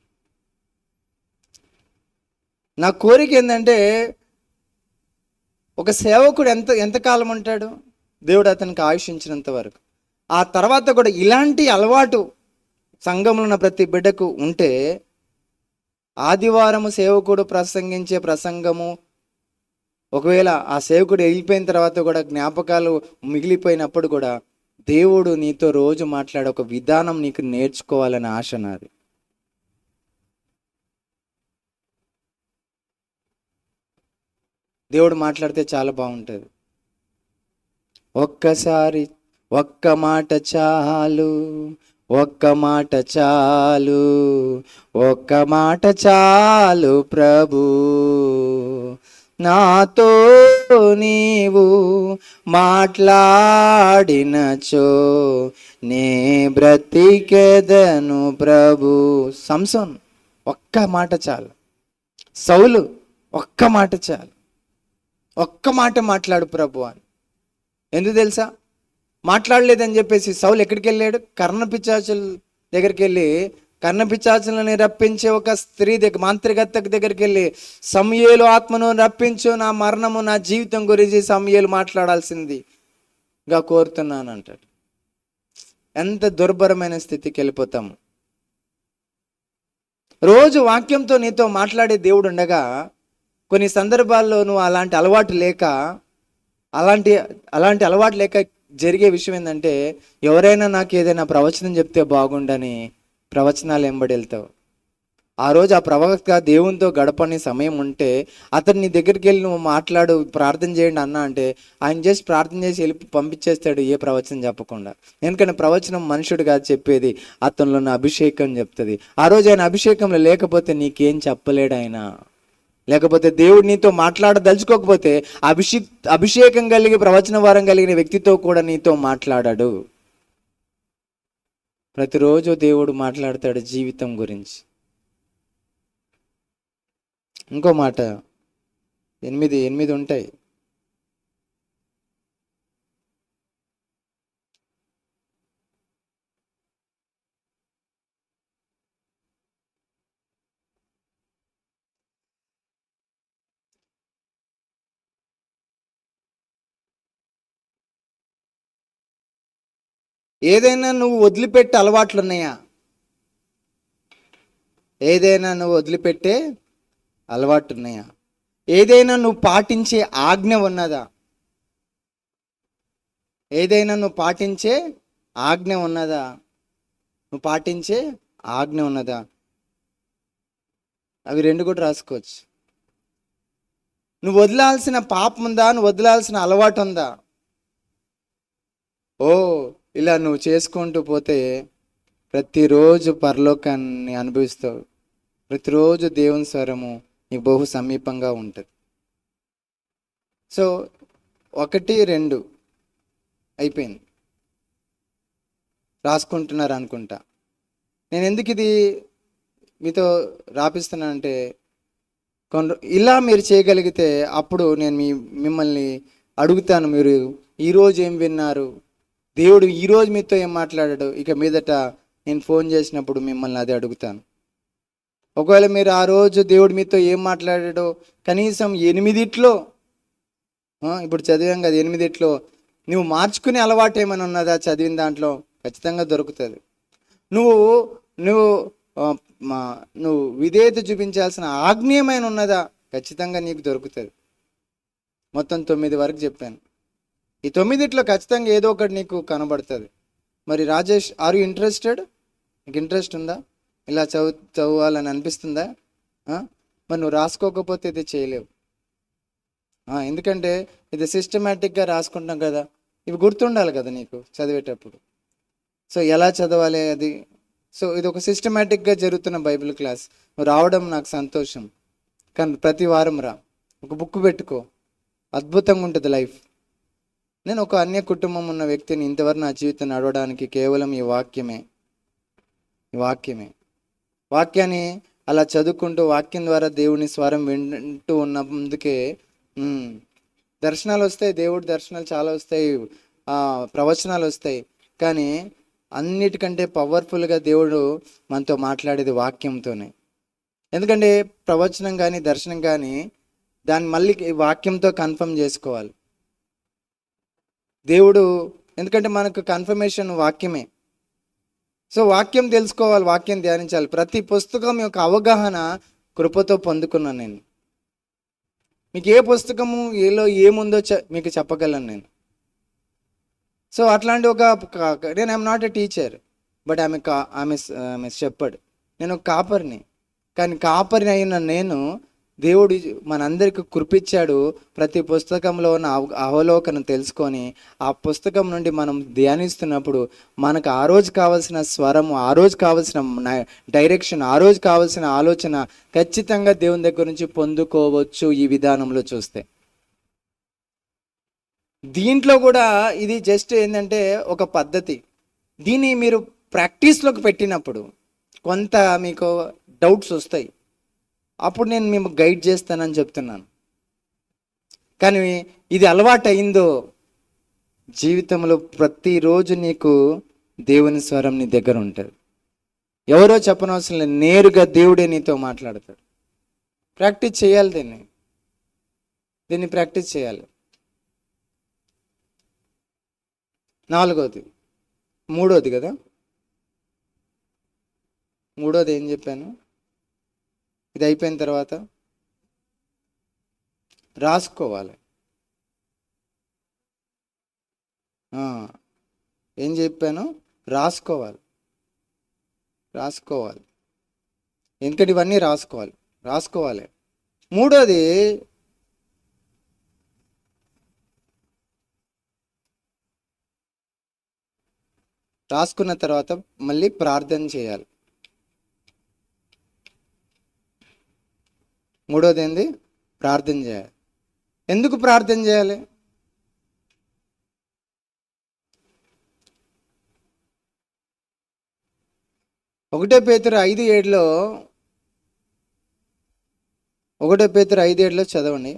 నా కోరిక ఏంటంటే, ఒక సేవకుడు ఎంతకాలం ఉంటాడు? దేవుడు అతనికి ఆయుషించినంత వరకు. ఆ తర్వాత కూడా ఇలాంటి అలవాటు సంఘంలో ఉన్న ప్రతి బిడ్డకు ఉంటే, ఆదివారము సేవకుడు ప్రసంగించే ప్రసంగము, ఒకవేళ ఆ సేవకుడు వెళ్ళిపోయిన తర్వాత కూడా జ్ఞాపకాలు మిగిలిపోయినప్పుడు కూడా దేవుడు నీతో రోజు మాట్లాడే ఒక విధానం నీకు నేర్చుకోవాలని ఆశ నాది. దేవుడు మాట్లాడితే చాలా బాగుంటుంది. ఒక్కసారి ఒక్క మాట చాలు, ఒక్క మాట చాలు, ఒక్క మాట చాలు ప్రభు, నాతో నీవు మాట్లాడినచో నే బ్రతికెదను ప్రభు. సంసోన్ ఒక్క మాట చాలు. సౌలు ఒక్క మాట చాలు. ఒక్క మాట మాట్లాడు ప్రభు అని. ఎందుకు తెలుసా? మాట్లాడలేదని చెప్పేసి సౌలు ఎక్కడికి వెళ్ళాడు? కర్ణపిశాచుల దగ్గరికి వెళ్ళి, కర్ణపిశాచులని రప్పించే ఒక స్త్రీ దగ్గర, మాంత్రికత్త దగ్గరికి వెళ్ళి, సమూయేలు ఆత్మను రప్పించు, నా మరణము నా జీవితం గురించి సమూయేలు మాట్లాడాల్సిందిగా కోరుతున్నాను అంటాడు. ఎంత దుర్భరమైన స్థితికి వెళ్ళిపోతాము. రోజు వాక్యంతో నీతో మాట్లాడే దేవుడు ఉండగా, కొన్ని సందర్భాల్లో నువ్వు అలాంటి అలవాటు లేక జరిగే విషయం ఏంటంటే, ఎవరైనా నాకు ఏదైనా ప్రవచనం చెప్తే బాగుండని ప్రవచనాలు వెంబడి వెళ్తావు. ఆ రోజు ఆ ప్రవక్త దేవునితో గడపని సమయం ఉంటే, అతను నీ దగ్గరికి వెళ్ళి నువ్వు మాట్లాడు, ప్రార్థన చేయండి అన్న అంటే, ఆయన చేసి ప్రార్థన చేసి వెళ్ళి పంపించేస్తాడు, ఏ ప్రవచనం చెప్పకుండా. ఎందుకంటే ప్రవచనం మనుషుడు కాదు చెప్పేది, అతనిలో ఉన్న అభిషేకం చెప్తుంది. ఆ రోజు ఆయన అభిషేకంలో లేకపోతే నీకేం చెప్పలేడు ఆయన. లేకపోతే దేవుడు నీతో మాట్లాడదలుచుకోకపోతే అభిషేకం కలిగి ప్రవచన వారం కలిగిన వ్యక్తితో కూడా నీతో మాట్లాడాడు. ప్రతిరోజు దేవుడు మాట్లాడతాడు జీవితం గురించి. ఇంకో మాట, 8 ఉంటాయి. ఏదైనా నువ్వు వదిలిపెట్టే అలవాట్లు ఉన్నాయా? ఏదైనా నువ్వు వదిలిపెట్టే అలవాటు ఉన్నాయా? ఏదైనా నువ్వు పాటించే ఆజ్ఞ ఉన్నదా? ఏదైనా నువ్వు పాటించే ఆజ్ఞ ఉన్నదా? అవి 2 కూడా రాసుకోవచ్చు. నువ్వు వదిలాల్సిన పాపం ఉందా? నువ్వు వదిలాల్సిన అలవాటు ఉందా? ఇలా నువ్వు చేసుకుంటూ పోతే ప్రతిరోజు పరలోకాన్ని అనుభవిస్తావు. ప్రతిరోజు దేవుని స్వరము నీకు బహు సమీపంగా ఉంటుంది. సో 1, 2 అయిపోయింది. రాసుకుంటున్నారు అనుకుంటా. నేను ఎందుకు ఇది మీతో రాపిస్తున్నానంటే, ఇలా మీరు చేయగలిగితే అప్పుడు నేను మిమ్మల్ని అడుగుతాను, మీరు ఈరోజు ఏం విన్నారు, దేవుడు ఈరోజు మీతో ఏం మాట్లాడాడు, ఇక మీదట నేను ఫోన్ చేసినప్పుడు మిమ్మల్ని అదే అడుగుతాను. ఒకవేళ మీరు ఆ రోజు దేవుడు మీతో ఏం మాట్లాడాడో కనీసం 8 ఇప్పుడు చదివాం కదా, 8 నువ్వు మార్చుకునే అలవాటు ఏమైనా ఉన్నదా చదివిన దాంట్లో? ఖచ్చితంగా దొరుకుతుంది. నువ్వు నువ్వు నువ్వు విధేయత చూపించాల్సిన ఆజ్ఞేయమైన ఉన్నదా? ఖచ్చితంగా నీకు దొరుకుతుంది. మొత్తం 9 వరకు చెప్పాను. ఈ 9 ఖచ్చితంగా ఏదో ఒకటి నీకు కనబడుతుంది. మరి రాజేష్, ఆర్ యు ఇంట్రెస్టెడ్? నీకు ఇంట్రెస్ట్ ఉందా? ఇలా చదవాలని అనిపిస్తుందా? మరి నువ్వు రాసుకోకపోతే ఇది చేయలేవు. ఎందుకంటే ఇది సిస్టమేటిక్గా రాసుకుంటాం కదా, ఇవి గుర్తుండాలి కదా నీకు చదివేటప్పుడు. సో ఎలా చదవాలి అది. సో ఇది ఒక సిస్టమేటిక్గా జరుగుతున్న బైబిల్ క్లాస్. నువ్వు రావడం నాకు సంతోషం, కానీ ప్రతి వారం రా, ఒక బుక్ పెట్టుకో, అద్భుతంగా ఉంటుంది లైఫ్. నేను ఒక అన్య కుటుంబం ఉన్న వ్యక్తిని. ఇంతవరకు నా జీవితం నడవడానికి కేవలం ఈ వాక్యమే. వాక్యాన్ని అలా చదువుకుంటూ వాక్యం ద్వారా దేవుని స్వరం వింటూ ఉన్నందుకే దర్శనాలు వస్తాయి. దేవుడి దర్శనాలు చాలా వస్తాయి, ప్రవచనాలు వస్తాయి. కానీ అన్నిటికంటే పవర్ఫుల్గా దేవుడు మనతో మాట్లాడేది వాక్యంతోనే. ఎందుకంటే ప్రవచనం కానీ దర్శనం కానీ దాన్ని మళ్ళీ వాక్యంతో కన్ఫర్మ్ చేసుకోవాలి దేవుడు. ఎందుకంటే మనకు కన్ఫర్మేషన్ వాక్యమే. సో వాక్యం తెలుసుకోవాలి, వాక్యం ధ్యానించాలి. ప్రతి పుస్తకం యొక్క అవగాహన కృపతో పొందుకున్నాను నేను. మీకు ఏ పుస్తకము ఏలో ఏముందో మీకు చెప్పగలను నేను. సో అట్లాంటి నేను I'm not a teacher, but ఆమె షెపర్డ్. నేను ఒక కాపర్ని. కానీ కాపర్ని అయిన నేను, దేవుడు మనందరికీ కృపిచ్చాడు. ప్రతి పుస్తకంలో ఉన్న అవలోకనం తెలుసుకొని ఆ పుస్తకం నుండి మనం ధ్యానిస్తున్నప్పుడు మనకు ఆ రోజు కావాల్సిన స్వరము, ఆ రోజు కావాల్సిన డైరెక్షన్, ఆ రోజు కావాల్సిన ఆలోచన ఖచ్చితంగా దేవుని దగ్గర నుంచి పొందుకోవచ్చు ఈ విధానంలో చూస్తే. దీంట్లో కూడా ఇది జస్ట్ ఏంటంటే ఒక పద్ధతి. దీన్ని మీరు ప్రాక్టీస్లోకి పెట్టినప్పుడు కొంత మీకు డౌట్స్ వస్తాయి. అప్పుడు నేను మేము గైడ్ చేస్తానని చెప్తున్నాను. కానీ ఇది అలవాటు అయిందో జీవితంలో ప్రతిరోజు నీకు దేవుని స్వరం నీ దగ్గర ఉంటుంది. ఎవరో చెప్పనవసరం లేదు, నేరుగా దేవుడే నీతో మాట్లాడతాడు. ప్రాక్టీస్ చేయాలి, దీన్ని ప్రాక్టీస్ చేయాలి. 4వది, 3వది కదా, 3వది ఏం చెప్పాను? ఇది అయిపోయిన తర్వాత రాసుకోవాలి. ఏం చెప్పాను? రాసుకోవాలి. ఎందుకంటే ఇవన్నీ రాసుకోవాలి. 3వది రాసుకున్న తర్వాత మళ్ళీ ప్రార్థన చేయాలి. 3వది ఏంది? ప్రార్థన చేయాలి. ఎందుకు ప్రార్థన చేయాలి? ఒకటో పేతురు 5:7 చదవండి.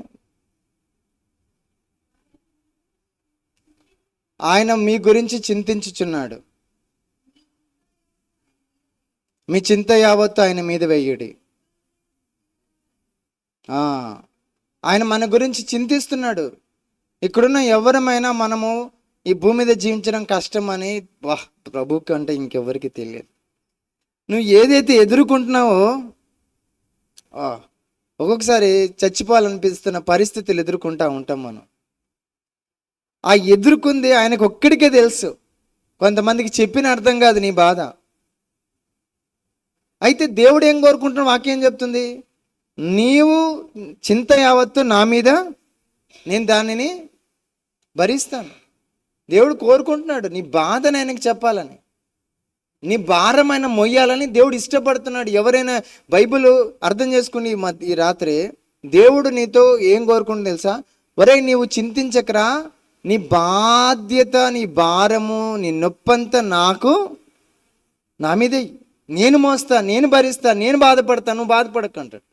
ఆయన మీ గురించి చింతించుచున్నాడు, మీ చింత యావత్తు ఆయన మీద వెయ్యుడి. ఆయన మన గురించి చింతిస్తున్నాడు. ఇక్కడున్న ఎవరమైనా మనము ఈ భూమి మీద జీవించడం కష్టం అని ప్రభువుకి అంటే ఇంకెవరికి తెలియదు. నువ్వు ఏదైతే ఎదుర్కొంటున్నావో, ఒక్కొక్కసారి చచ్చిపోవాలనిపిస్తున్న పరిస్థితులు ఎదుర్కొంటూ ఉంటాం మనం. ఆ ఎదుర్కొంది ఆయనకు ఒక్కడికే తెలుసు. కొంతమందికి చెప్పిన అర్థం కాదు నీ బాధ. అయితే దేవుడు ఏం కోరుకుంటున్న వాక్యం చెప్తుంది? నీవు చింత యావత్తు నా మీద, నేను దానిని భరిస్తాను. దేవుడు కోరుకుంటున్నాడు నీ బాధను ఆయనకి చెప్పాలని. నీ భారమైన మొయ్యాలని దేవుడు ఇష్టపడుతున్నాడు. ఎవరైనా బైబిల్ అర్థం చేసుకుని ఈ రాత్రి దేవుడు నీతో ఏం కోరుకుంటుంది తెలుసా? ఒరే, నీవు చింతించకరా, నీ బాధ్యత, నీ భారము, నీ నొప్పంతా నా మీదే, నేను మోస్తా, నేను భరిస్తా, నేను బాధపడతాను, నువ్వు బాధపడకంటాడు.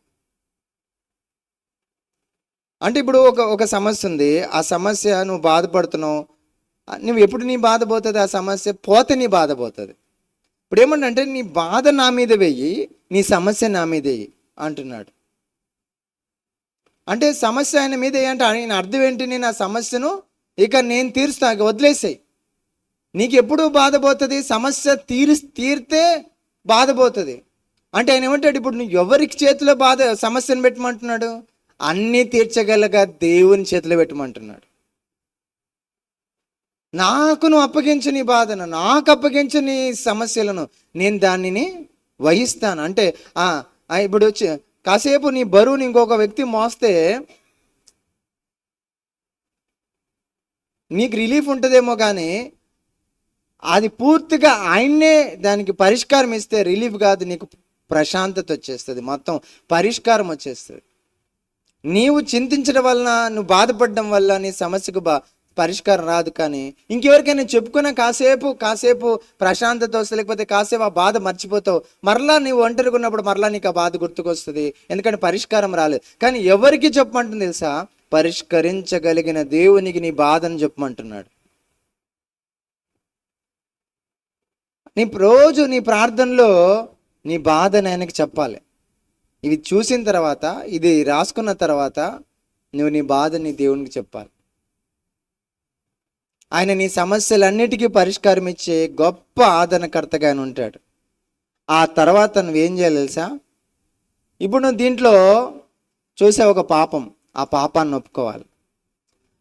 అంటే ఇప్పుడు ఒక సమస్య ఉంది, ఆ సమస్య నువ్వు బాధపడుతున్నావు, నువ్వు ఎప్పుడు నీ బాధ పోతుంది? ఆ సమస్య పోతే నీ బాధ పోతుంది. ఇప్పుడు ఏమంటే నీ బాధ నా మీద వెయ్యి, నీ సమస్య నా మీద వెయ్యి అంటున్నాడు. అంటే సమస్య ఆయన మీద అంటే ఆయన అర్థం ఏంటి? నేను ఆ సమస్యను ఇక నేను తీరుస్తా, వదిలేసాయి. నీకు ఎప్పుడు బాధపోతుంది? సమస్య తీరితే బాధపోతుంది. అంటే ఆయన ఏమంటాడు? ఇప్పుడు నువ్వు ఎవరికి చేతిలో సమస్యను పెట్టమంటున్నాడు? అన్నీ తీర్చగలగా దేవుని చేతిలో పెట్టమంటున్నాడు. నాకు నువ్వు అప్పగించు నీ బాధను, నాకు అప్పగించు నీ సమస్యలను, నేను దానిని వహిస్తాను. అంటే ఇప్పుడు కాసేపు నీ బరువుని ఇంకొక వ్యక్తి మోస్తే నీకు రిలీఫ్ ఉంటుందేమో, కానీ అది పూర్తిగా ఆయన్నే దానికి పరిష్కారం ఇస్తే రిలీఫ్ కాదు, నీకు ప్రశాంతత వచ్చేస్తుంది, మొత్తం పరిష్కారం వచ్చేస్తుంది. నీవు చింతించడం వలన, నువ్వు బాధపడడం వల్ల నీ సమస్యకు పరిష్కారం రాదు. కానీ ఇంకెవరికైనా చెప్పుకున్నా కాసేపు ప్రశాంతత వస్తుంది, లేకపోతే కాసేపు ఆ బాధ మర్చిపోతావు. మరలా నీవు ఒంటరిగా ఉన్నప్పుడు మరలా నీకు ఆ బాధ గుర్తుకొస్తుంది, ఎందుకంటే పరిష్కారం రాలేదు. కానీ ఎవరికి చెప్పమంటుంది తెలుసా? పరిష్కరించగలిగిన దేవునికి నీ బాధను చెప్పమంటున్నాడు. రోజు నీ ప్రార్థనలో నీ బాధను ఆయనకి చెప్పాలి. ఇవి చూసిన తర్వాత, ఇది రాసుకున్న తర్వాత నువ్వు నీ బాధని దేవునికి చెప్పాలి. ఆయన నీ సమస్యలన్నిటికీ పరిష్కారం ఇచ్చే గొప్ప ఆదరణకర్తగా ఆయన ఉంటాడు. ఆ తర్వాత నువ్వేం చేయాలి తెలుసా? ఇప్పుడు నువ్వు దీంట్లో చూసావు ఒక పాపం, ఆ పాపాన్ని ఒప్పుకోవాలి.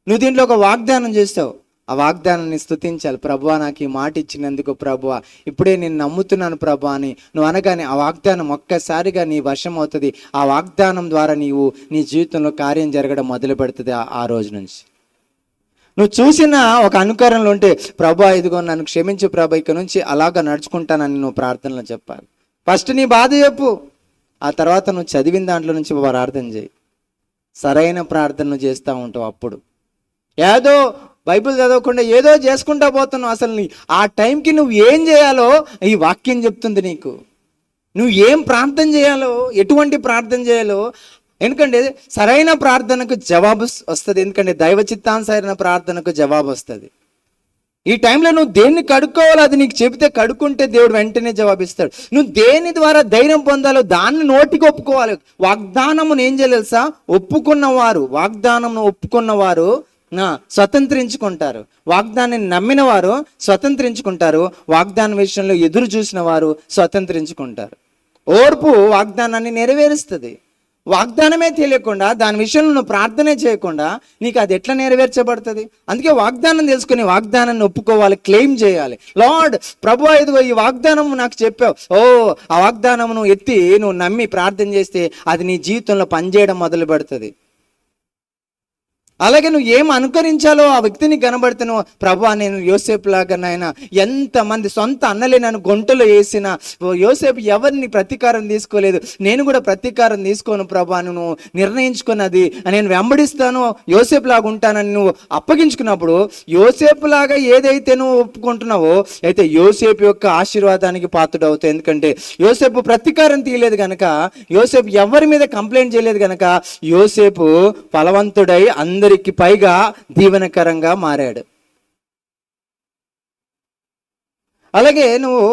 నువ్వు దీంట్లో ఒక వాగ్దానం చేస్తావు, ఆ వాగ్దానాన్ని స్తుతించాలి. ప్రభువా, నాకు ఈ మాట ఇచ్చినందుకు ప్రభువా, ఇప్పుడే నేను నమ్ముతున్నాను ప్రభువా అని నువ్వు అనగానే ఆ వాగ్దానం ఒక్కసారిగా నీ వశం అవుతుంది. ఆ వాగ్దానం ద్వారా నీవు నీ జీవితంలో కార్యం జరగడం మొదలు పెడుతుంది. ఆ రోజు నుంచి నువ్వు చూసిన ఒక అనుకరణలు ఉంటే, ప్రభువా ఇదిగో నన్ను క్షమించు ప్రభా, ఇక నుంచి అలాగా నడుచుకుంటానని నువ్వు ప్రార్థనలో చెప్పాలి. ఫస్ట్ నీ బాధ చెప్పు, ఆ తర్వాత నువ్వు చదివిన దాంట్లో నుంచి ప్రార్థన చేయి. సరైన ప్రార్థన నువ్వు చేస్తూ ఉంటావు. అప్పుడు ఏదో బైబిల్ చదవకుండా ఏదో చేసుకుంటా పోతున్నావు. అసలు ఆ టైంకి నువ్వు ఏం చేయాలో ఈ వాక్యం చెప్తుంది నీకు. నువ్వు ఏం ప్రార్థన చేయాలో, ఎటువంటి ప్రార్థన చేయాలో. ఎందుకంటే సరైన ప్రార్థనకు జవాబు వస్తుంది, ఎందుకంటే దైవ చిత్తానుసరైన ప్రార్థనకు జవాబు వస్తుంది. ఈ టైంలో నువ్వు దేన్ని కడుక్కోవాలో అది నీకు చెబితే కడుక్కుంటే దేవుడు వెంటనే జవాబిస్తాడు. నువ్వు దేని ద్వారా ధైర్యం పొందాలో దాన్ని నోటికి ఒప్పుకోవాలి. వాగ్దానమును ఏం చేయాలి తెలుసా? ఒప్పుకున్నవారు, వాగ్దానమును ఒప్పుకున్నవారు స్వతంత్రించుకుంటారు. వాగ్దానాన్ని నమ్మిన వారు స్వతంత్రించుకుంటారు. వాగ్దానం విషయంలో ఎదురు చూసిన వారు స్వతంత్రించుకుంటారు. ఓర్పు వాగ్దానాన్ని నెరవేరుస్తుంది. వాగ్దానమే తెలియకుండా, దాని విషయంలో నువ్వు ప్రార్థనే చేయకుండా నీకు అది ఎట్లా నెరవేర్చబడుతుంది? అందుకే వాగ్దానం తెలుసుకుని వాగ్దానాన్ని ఒప్పుకోవాలి, క్లెయిమ్ చేయాలి. లార్డ్, ప్రభువా ఇదిగో ఈ వాగ్దానం నాకు చెప్పావు, ఆ వాగ్దానం నువ్వు ఎత్తి నువ్వు నమ్మి ప్రార్థన చేస్తే అది నీ జీవితంలో పనిచేయడం మొదలు పెడుతుంది. అలాగే నువ్వు ఏం అనుకరించాలో ఆ వ్యక్తిని కనబడుతున్నావు. ప్రభువా, నేను యోసేపు లాగా నాయన, ఎంతమంది సొంత అన్నలే నన్ను గొంటలో వేసిన యోసేపు ఎవరిని ప్రతీకారం తీసుకోలేదు, నేను కూడా ప్రతీకారం తీసుకోను ప్రభువా, నువ్వు నిర్ణయించుకున్నది నేను వెంబడిస్తాను, యోసేపు లాగా ఉంటానని నువ్వు అప్పగించుకున్నప్పుడు, యోసేపు లాగా ఏదైతే నువ్వు ఒప్పుకుంటున్నావో అయితే యోసేపు యొక్క ఆశీర్వాదానికి పాత్రుడు అవుతావు. ఎందుకంటే యోసేపు ప్రతీకారం తీయలేదు కనుక, యోసేపు ఎవరి మీద కంప్లైంట్ చేయలేదు కనుక యోసేపు ఫలవంతుడై అందరికీ పైగా దీవెనకరంగా మారాడు. అలాగే నువ్వు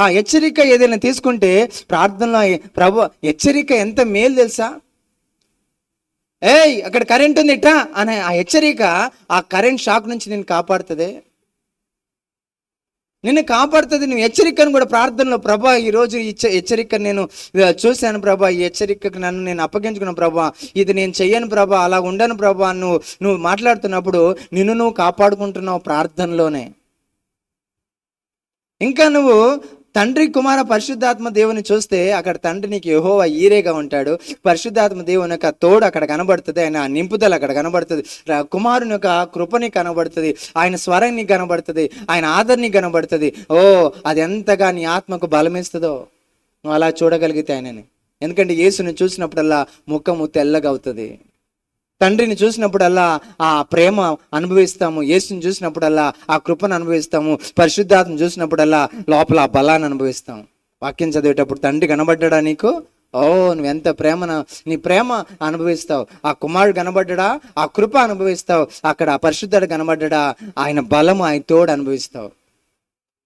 ఆ హెచ్చరిక ఏదైనా తీసుకుంటే ప్రార్థనలో, ప్రభు హెచ్చరిక ఎంత మేలు తెలుసా? అక్కడ కరెంట్ ఉంది ఇట్టా అనే ఆ హెచ్చరిక ఆ కరెంట్ షాక్ నుంచి నేను కాపాడుతుంది, నిన్ను కాపాడుతుంది. నువ్వు హెచ్చరికను కూడా ప్రార్థనలో, ప్రభా ఈరోజు హెచ్చరిక నేను చూశాను ప్రభా, ఈ హెచ్చరికకు నన్ను నేను అప్పగించుకున్నాను ప్రభా, ఇది నేను చెయ్యను ప్రభా, అలా ఉండను ప్రభా, నువ్వు మాట్లాడుతున్నప్పుడు నిన్ను నువ్వు కాపాడుకుంటున్నావు ప్రార్థనలోనే. ఇంకా నువ్వు తండ్రి కుమార పరిశుద్ధాత్మ దేవుని చూస్తే అక్కడ తండ్రి నీకు యెహోవా ఈరేగా ఉంటాడు. పరిశుద్ధాత్మ దేవుని యొక్క తోడు అక్కడ కనబడుతుంది, ఆయన నింపుదల అక్కడ కనబడుతుంది, కుమారుని యొక్క కృపని కనబడుతుంది, ఆయన స్వరాన్ని కనబడుతుంది, ఆయన ఆదరణ కనబడుతుంది. ఓ, అది ఎంతగా నీ ఆత్మకు బలమిస్తుందో నువ్వు అలా చూడగలిగితే ఆయనని. ఎందుకంటే యేసుని చూసినప్పుడల్లా ముఖము తెల్లగా అవుతుంది. తండ్రిని చూసినప్పుడల్లా ఆ ప్రేమ అనుభవిస్తాము, యేసుని చూసినప్పుడల్లా ఆ కృపను అనుభవిస్తాము, పరిశుద్ధాత్మను చూసినప్పుడల్లా లోపల ఆ బలాన్ని అనుభవిస్తాము. వాక్యం చదివేటప్పుడు తండ్రి కనబడ్డా నీకు, ఓ నువ్వెంత ప్రేమను, నీ ప్రేమ అనుభవిస్తావు. ఆ కుమారుడు కనబడ్డా ఆ కృప అనుభవిస్తావు, అక్కడ ఆ పరిశుద్ధుడు కనబడ్డా ఆయన బలము, ఆయన తోడు అనుభవిస్తావు,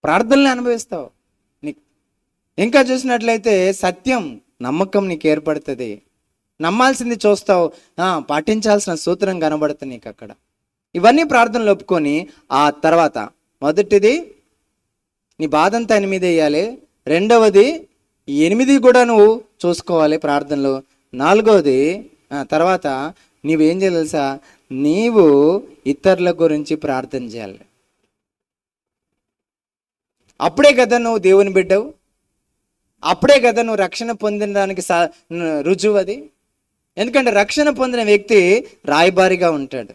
ప్రార్థనలు అనుభవిస్తావు. ఇంకా చూసినట్లయితే సత్యం, నమ్మకం నీకు ఏర్పడుతుంది, నమ్మాల్సింది చూస్తావు, పాటించాల్సిన సూత్రం కనబడుతుంది నీకు అక్కడ. ఇవన్నీ ప్రార్థనలు ఒప్పుకొని ఆ తర్వాత మొదటిది నీ బాధంతా ఆయన మీద వేయాలి, రెండవది 8 కూడా నువ్వు చూసుకోవాలి ప్రార్థనలో, నాలుగవది తర్వాత నీవేం చేయాలి తెలుసా, నీవు ఇతరుల గురించి ప్రార్థన చేయాలి. అప్పుడే కదా నువ్వు దేవుని బిడ్డవు, అప్పుడే కదా నువ్వు రక్షణ పొందడానికి రుజువు అది. ఎందుకంటే రక్షణ పొందిన వ్యక్తి రాయబారిగా ఉంటాడు,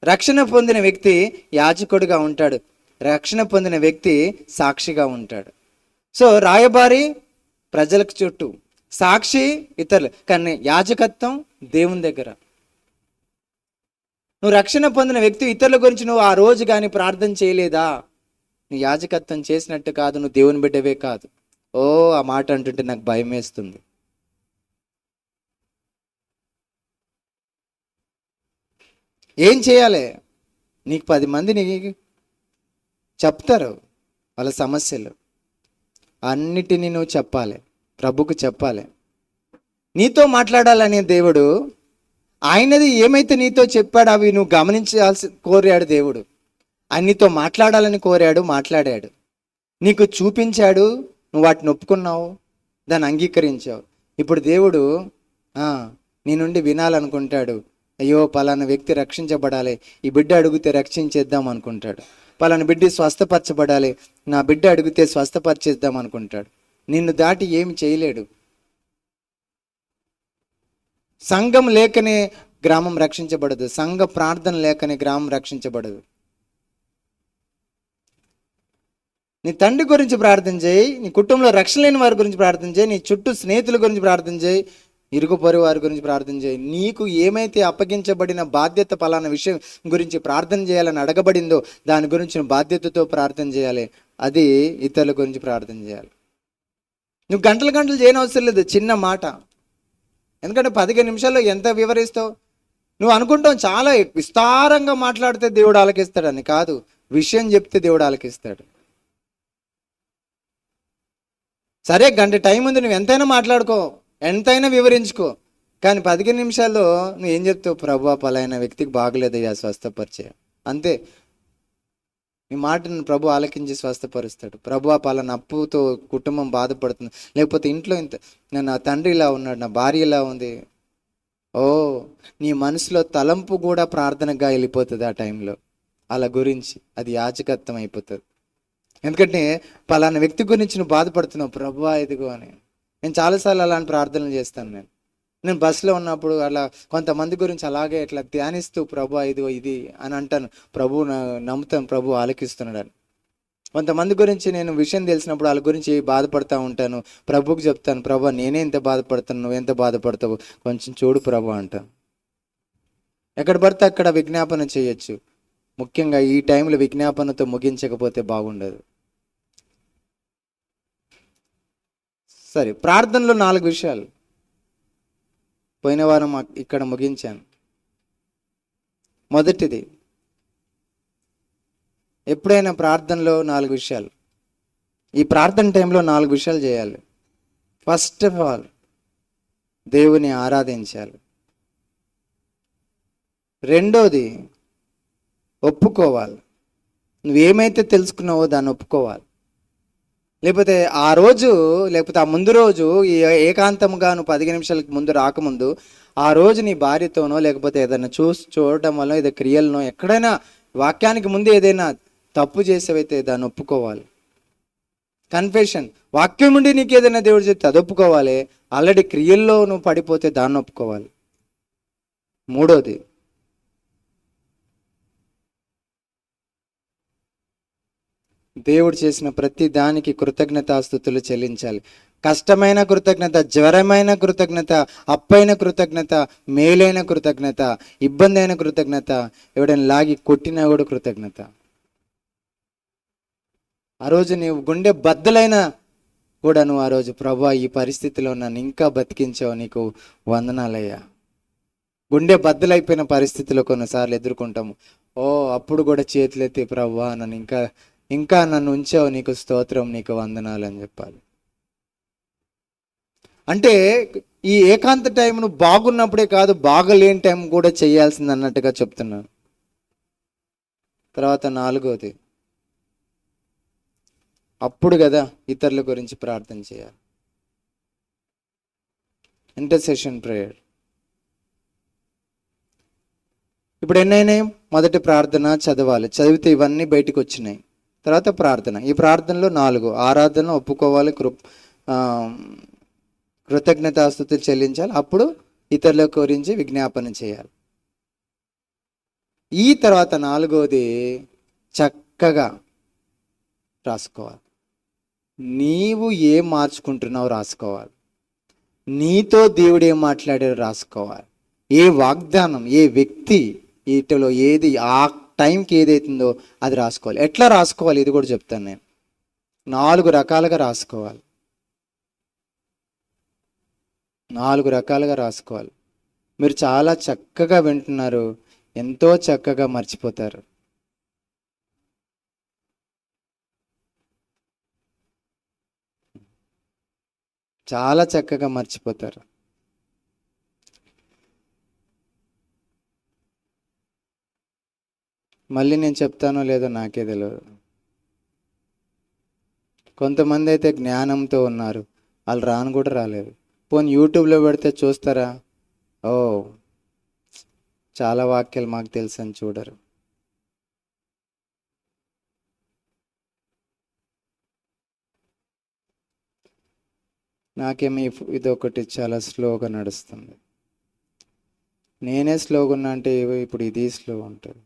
రక్షణ పొందిన వ్యక్తి యాజకుడిగా ఉంటాడు, రక్షణ పొందిన వ్యక్తి సాక్షిగా ఉంటాడు. సో రాయబారి ప్రజలకు చుట్టూ, సాక్షి ఇతరులు, కానీ యాజకత్వం దేవుని దగ్గర. నువ్వు రక్షణ పొందిన వ్యక్తి, ఇతరుల గురించి నువ్వు ఆ రోజు కానీ ప్రార్థన చేయలేదా, నువ్వు యాజకత్వం చేసినట్టు కాదు, నువ్వు దేవుని బిడ్డవే కాదు. ఓ, ఆ మాట అంటుంటే నాకు భయం వేస్తుంది. ఏం చేయాలి, నీకు 10 మంది నీకు చెప్తారు వాళ్ళ సమస్యలు, అన్నిటినీ నువ్వు చెప్పాలి, ప్రభుకు చెప్పాలి. నీతో మాట్లాడాలనే దేవుడు, ఆయనది ఏమైతే నీతో చెప్పాడు అవి నువ్వు గమనించాల్సి కోరాడు దేవుడు. ఆయన నీతో మాట్లాడాలని కోరాడు, మాట్లాడాడు, నీకు చూపించాడు, నువ్వు వాటిని ఒప్పుకున్నావు, దాన్ని అంగీకరించావు. ఇప్పుడు దేవుడు నీ నుండి వినాలనుకుంటాడు. అయ్యో పలానా వ్యక్తి రక్షించబడాలి, ఈ బిడ్డ అడిగితే రక్షించేద్దాం అనుకుంటాడు. పలానా బిడ్డ స్వస్థపరచబడాలి, నా బిడ్డ అడిగితే స్వస్థపరిచేద్దాం అనుకుంటాడు. నిన్ను దాటి ఏమి చేయలేడు. సంఘం లేకనే గ్రామం రక్షించబడదు, సంఘ ప్రార్థన లేకనే గ్రామం రక్షించబడదు. నీ తండ్రి గురించి ప్రార్థన చేయి, నీ కుటుంబంలో రక్షణ లేని వారి గురించి ప్రార్థన చేయి, నీ చుట్టూ స్నేహితుల గురించి ప్రార్థన చేయి, ఇరుగు పొరుగు వారి గురించి ప్రార్థన చేయి. నీకు ఏమైతే అప్పగించబడిన బాధ్యత పలానా విషయం గురించి ప్రార్థన చేయాలని అడగబడిందో దాని గురించి బాధ్యతతో ప్రార్థన చేయాలి. అది ఇతరుల గురించి ప్రార్థన చేయాలి. నువ్వు గంటలు గంటలు చేయనవసరం లేదు, చిన్న మాట. ఎందుకంటే 15 నిమిషాల్లో ఎంత వివరిస్తావు? నువ్వు అనుకుంటావు చాలా విస్తారంగా మాట్లాడితే దేవుడు ఆలకిస్తాడని. కాదు, విషయం చెప్తే దేవుడు ఆలకిస్తాడు. సరే, గంట టైం ఉంది, నువ్వు ఎంతైనా మాట్లాడుకో, ఎంతైనా వివరించుకో, కానీ 15 నిమిషాల్లో నువ్వు ఏం చెప్తావు? ప్రభువా పలానా వ్యక్తికి బాగలేదయ్యా, స్వస్థపరిచే. అంతే, నీ మాటను ప్రభు ఆలకించి స్వస్థపరుస్తాడు. ప్రభువా పలానా అప్పుతో కుటుంబం బాధపడుతుంది, లేకపోతే ఇంట్లో ఇంత నా తండ్రి ఇలా ఉన్నాడు, నా భార్య ఇలా ఉంది. ఓ, నీ మనసులో తలంపు కూడా ప్రార్థనగా వెళ్ళిపోతుంది ఆ టైంలో. అలా గురించి అది యాజకత్వం అయిపోతుంది. ఎందుకంటే పలానా వ్యక్తి గురించి నువ్వు బాధపడుతున్నావు, ప్రభువా ఇదిగో అని. నేను చాలాసార్లు అలాంటి ప్రార్థనలు చేస్తాను. నేను బస్సులో ఉన్నప్పుడు అలా కొంతమంది గురించి అలాగే ఇట్లా ధ్యానిస్తూ ప్రభువా ఇదిగో ఇది అని అంటాను. ప్రభు నమ్ముతాను, ప్రభు ఆలకిస్తున్నాడని. కొంతమంది గురించి నేను విషయం తెలిసినప్పుడు వాళ్ళ గురించి బాధపడుతూ ఉంటాను. ప్రభుకి చెప్తాను, ప్రభు నేనే ఎంత బాధపడుతాను, నువ్వు ఎంత బాధపడతావు, కొంచెం చూడు ప్రభు అంటాను. ఎక్కడ పడితే అక్కడ విజ్ఞాపన చేయొచ్చు. ముఖ్యంగా ఈ టైంలో విజ్ఞాపనతో ముగించకపోతే బాగుండదు. సరే, ప్రార్థనలో 4 విషయాలు పోయిన వారం ఇక్కడ ముగించాను. మొదటిది, ఎప్పుడైనా ప్రార్థనలో 4 విషయాలు, ఈ ప్రార్థన టైంలో 4 విషయాలు చేయాలి. ఫస్ట్ ఆఫ్ ఆల్ దేవుని ఆరాధించాలి. రెండోది ఒప్పుకోవాలి. నువ్వేమైతే తెలుసుకున్నావో దాన్ని ఒప్పుకోవాలి. లేకపోతే ఆ రోజు, లేకపోతే ఆ ముందు రోజు ఏకాంతముగా నువ్వు 15 నిమిషాలకు ముందు రాకముందు ఆ రోజు నీ భార్యతోనో లేకపోతే ఏదైనా చూడటం వల్ల ఏదో క్రియలనో ఎక్కడైనా వాక్యానికి ముందు ఏదైనా తప్పు చేసేవైతే దాన్ని ఒప్పుకోవాలి. కన్ఫెషన్. వాక్యం నుండి నీకు ఏదైనా దేవుడు చెప్తే అది ఒప్పుకోవాలి. ఆల్రెడీ క్రియల్లో నువ్వు పడిపోతే దాన్ని ఒప్పుకోవాలి. మూడోది, దేవుడు చేసిన ప్రతి దానికి కృతజ్ఞతాస్తుతులు చెల్లించాలి. కష్టమైన కృతజ్ఞత, జ్వరమైన కృతజ్ఞత, అప్పైన కృతజ్ఞత, మేలైన కృతజ్ఞత, ఇబ్బంది అయిన కృతజ్ఞత, ఎవడైనా లాగి కొట్టినా కూడా కృతజ్ఞత. ఆ రోజు నీవు గుండె బద్దలైన కూడా నువ్వు ఆ రోజు, ప్రభా ఈ పరిస్థితిలో నన్ను ఇంకా బతికించావు, నీకు వందనాలయ్యా. గుండె బద్దలైపోయిన పరిస్థితిలో కొన్నిసార్లు ఎదుర్కొంటాము. ఓ అప్పుడు కూడా చేతులెత్తి, ప్రభా నన్ను ఇంకా ఇంకా నన్ను ఉంచావు, నీకు స్తోత్రం, నీకు వందనాలు అని చెప్పాలి. అంటే ఈ ఏకాంత టైంను బాగున్నప్పుడే కాదు, బాగలేని టైం కూడా చేయాల్సింది అన్నట్టుగా చెప్తున్నాను. తర్వాత నాలుగోది, అప్పుడు కదా ఇతరుల గురించి ప్రార్థన చేయాలి. Intercession prayer. ఇప్పుడు ఎన్నైనాయి? మొదటి ప్రార్థన చదవాలి, చదివితే ఇవన్నీ బయటకు వచ్చినాయి. తర్వాత ప్రార్థన. ఈ ప్రార్థనలో 4: ఆరాధన ఒప్పుకోవాలి, కృతజ్ఞతాస్తుతులు చెల్లించాలి, అప్పుడు ఇతరుల గురించి విజ్ఞాపన చేయాలి. ఈ తర్వాత 4వది చక్కగా రాసుకోవాలి. నీవు ఏం మార్చుకుంటున్నావు రాసుకోవాలి. నీతో దేవుడు ఏం మాట్లాడారో రాసుకోవాలి. ఏ వాగ్దానం, ఏ వ్యక్తి, వీటిలో ఏది ఆ టైంకి ఏదైతుందో అది రాసుకోవాలి. ఎట్లా రాసుకోవాలి ఇది కూడా చెప్తాను నేను. 4 రకాలుగా రాసుకోవాలి. 4 రకాలుగా రాసుకోవాలి. మీరు చాలా చక్కగా వింటున్నారు, ఎంతో చక్కగా మర్చిపోతారు. చాలా చక్కగా మర్చిపోతారు. మళ్ళీ నేను చెప్తానో లేదో నాకే తెలియదు. కొంతమంది అయితే జ్ఞానంతో ఉన్నారు, వాళ్ళు రాను కూడా రాలేదు. పోనీ యూట్యూబ్లో పెడితే చూస్తారా? ఓ చాలా వాక్యాలు మాకు తెలుసు అని చూడరు. నాకేమో ఇదొకటి చాలా స్లోగా నడుస్తుంది. నేనే స్లోగా ఉన్నా అంటే ఇప్పుడు ఇది స్లో ఉంటుంది.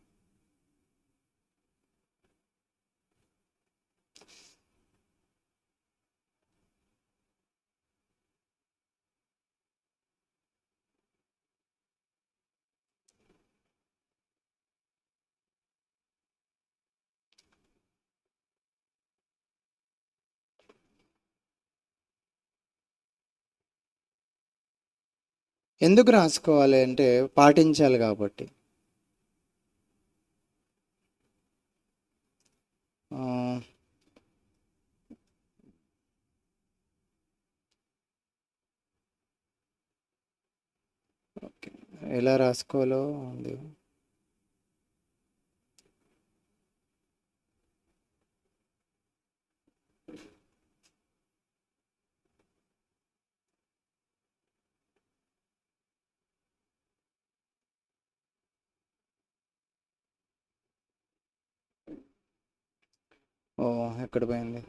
ఎందుకు రాసుకోవాలి అంటే పాటించాలి కాబట్టి. ఓకే, ఎలా రాసుకోవాలో ఉంది. ఓ ఎక్కడ పోయింది?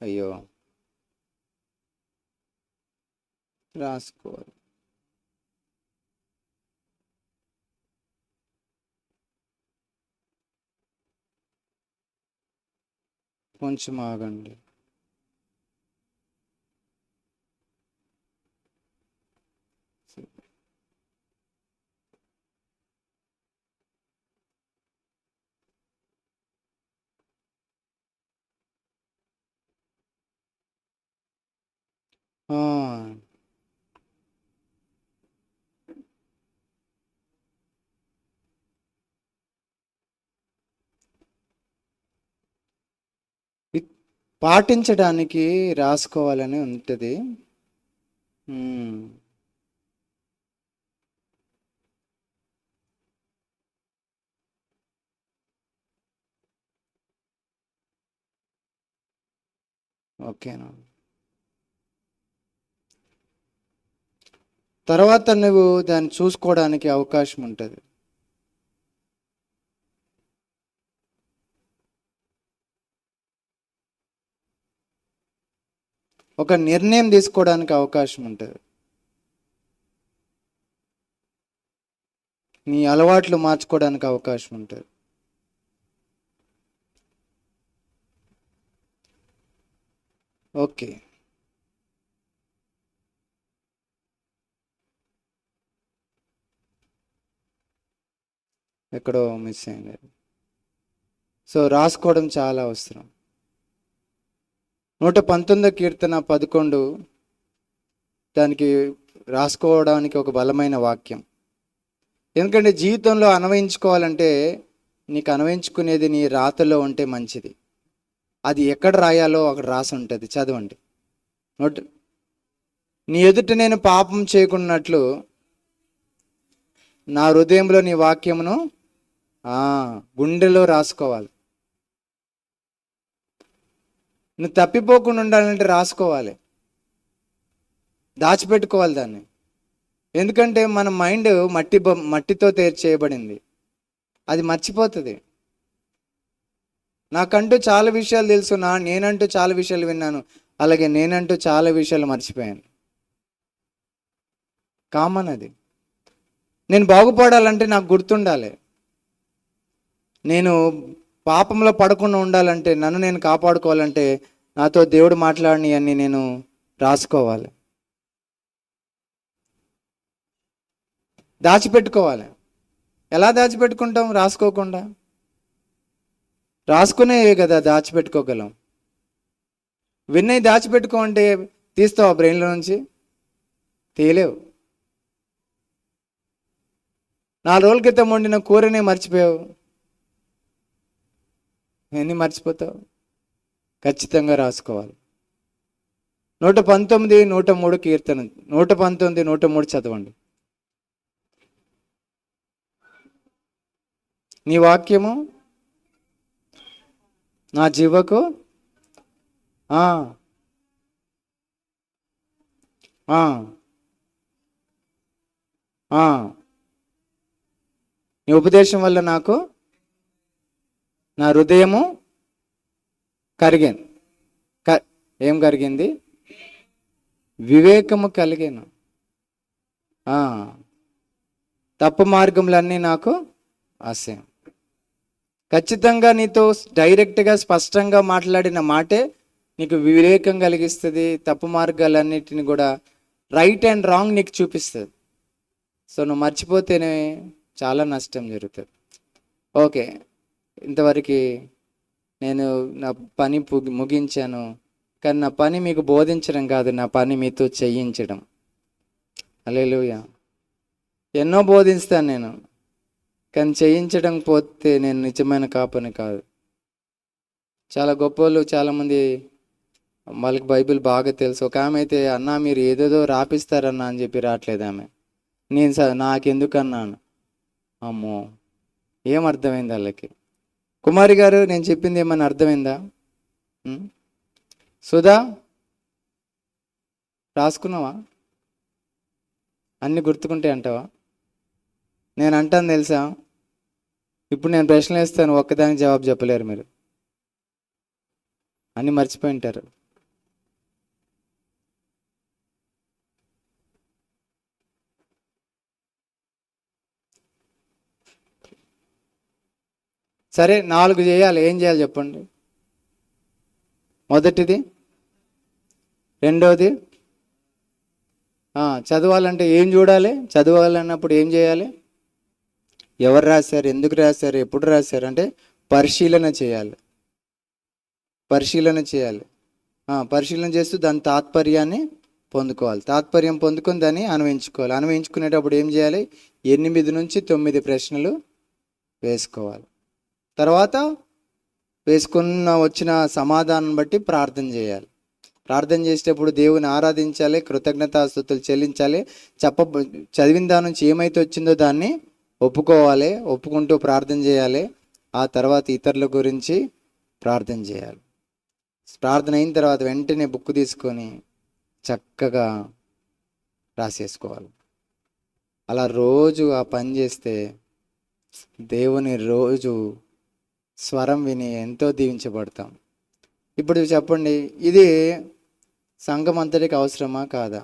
అయ్యో, రాసుకోవాలి. కొంచెం ఆగండి. పాటించడానికి రాసుకోవాలని ఉంటుంది. ఓకేనా? తర్వాత నువ్వు దాన్ని చూసుకోవడానికి అవకాశం ఉంటుంది. ఒక నిర్ణయం తీసుకోవడానికి అవకాశం ఉంటుంది. నీ అలవాట్లు మార్చుకోవడానికి అవకాశం ఉంటుంది. ఓకే, ఎక్కడో మిస్ అయింది. సో రాసుకోవడం చాలా అవసరం. 119 కీర్తన 11 దానికి రాసుకోవడానికి ఒక బలమైన వాక్యం. ఎందుకంటే జీవితంలో అన్వయించుకోవాలంటే నీకు అన్వయించుకునేది నీ రాతలో ఉంటే మంచిది. అది ఎక్కడ రాయాలో అక్కడ రాసి ఉంటుంది, చదవండి. నీ ఎదుట నేను పాపం చేయకున్నట్లు నా హృదయంలో నీ వాక్యమును గుండెలో రాసుకోవాలి. నువ్వు తప్పిపోకుండా ఉండాలంటే రాసుకోవాలి, దాచిపెట్టుకోవాలి దాన్ని. ఎందుకంటే మన మైండ్ మట్టితో చేయబడింది, అది మర్చిపోతుంది. నాకంటూ చాలా విషయాలు తెలుసు, నేనంటూ చాలా విషయాలు విన్నాను, అలాగే నేనంటూ చాలా విషయాలు మర్చిపోయాను. కామన్ అది. నేను బాగుపడాలంటే నాకు గుర్తుండాలి. నేను పాపంలో పడకుండా ఉండాలంటే, నన్ను నేను కాపాడుకోవాలంటే నాతో దేవుడు మాట్లాడినవన్నీ నేను రాసుకోవాలి, దాచిపెట్టుకోవాలి. ఎలా దాచిపెట్టుకుంటాం? రాసుకోకుండా. రాసుకునే కదా దాచిపెట్టుకోగలం. విన్నై దాచిపెట్టుకో అంటే తీస్తావా బ్రెయిన్లో నుంచి? తీయలేవు. 4 రోజుల క్రితం వండిన కూరనే మర్చిపోయావు, ఎన్ని మర్చిపోతావు? ఖచ్చితంగా రాసుకోవాలి. 119, 103 కీర్తన. 119, 103 చదవండి. నీ వాక్యము నా జీవకు నీ ఉపదేశం వల్ల నాకు నా హృదయము కరిగాను. ఏం కరిగింది? వివేకము కలిగాను. తప్పు మార్గములన్నీ నాకు ఆశయం. ఖచ్చితంగా నీతో డైరెక్ట్గా స్పష్టంగా మాట్లాడిన మాటే నీకు వివేకం కలిగిస్తుంది. తప్పు మార్గాలన్నిటిని కూడా రైట్ అండ్ రాంగ్ నీకు చూపిస్తుంది. సో నువ్వు మర్చిపోతేనే చాలా నష్టం జరుగుతుంది. ఓకే, ఇంతవరకు నేను నా పని ముగించాను. కానీ నా పని మీకు బోధించడం కాదు, నా పని మీతో చేయించడం. హల్లెలూయా. ఎన్నో బోధిస్తాను నేను, కానీ చేయించడం పోతే నేను నిజమైన కాపని కాదు. చాలా గొప్ప వాళ్ళు, చాలామంది వాళ్ళకి బైబిల్ బాగా తెలుసు. ఒక ఆమె అయితే, అన్నా మీరు ఏదేదో రాపిస్తారన్నా అని చెప్పి రావట్లేదు ఆమె. నేను నాకెందుకు అన్నాను. అమ్మో, ఏం అర్థమైంది వాళ్ళకి? కుమారి గారు, నేను చెప్పింది ఏమన్నా అర్థమైందా? సుధా, రాసుకున్నావా? అన్నీ గుర్తుకుంటే అంటావా? నేను అంటాను తెలుసా, ఇప్పుడు నేను ప్రశ్నలు వేస్తాను, ఒక్కదానికి జవాబు చెప్పలేరు మీరు, అన్నీ మర్చిపోయి ఉంటారు. సరే, 4 చేయాలి. ఏం చేయాలి చెప్పండి? మొదటిది, రెండోది, చదవాలంటే ఏం చూడాలి? చదవాలన్నప్పుడు ఏం చేయాలి? ఎవరు రాశారు, ఎందుకు రాశారు, ఎప్పుడు రాశారు అంటే పరిశీలన చేయాలి. పరిశీలన చేయాలి. పరిశీలన చేస్తూ దాని తాత్పర్యాన్ని పొందుకోవాలి. తాత్పర్యం పొందుకొని దాన్ని అన్వయించుకోవాలి. అన్వయించుకునేటప్పుడు ఏం చేయాలి? 8 నుంచి 9 ప్రశ్నలు వేసుకోవాలి. తర్వాత వేసుకున్న వచ్చిన సమాధానం బట్టి ప్రార్థన చేయాలి. ప్రార్థన చేసేటప్పుడు దేవుని ఆరాధించాలి, కృతజ్ఞతాస్తుతులు చెల్లించాలి. చదివిన దాని నుంచి ఏమైతే వచ్చిందో దాన్ని ఒప్పుకోవాలి, ఒప్పుకుంటూ ప్రార్థన చేయాలి. ఆ తర్వాత ఇతరుల గురించి ప్రార్థన చేయాలి. ప్రార్థన అయిన తర్వాత వెంటనే బుక్ తీసుకొని చక్కగా రాసేసుకోవాలి. అలా రోజు ఆ పని చేస్తే దేవుని రోజు స్వరం విని ఎంతో దీవించబడతాం. ఇప్పుడు చెప్పండి, ఇది సంఘం అంతటికి అవసరమా కాదా?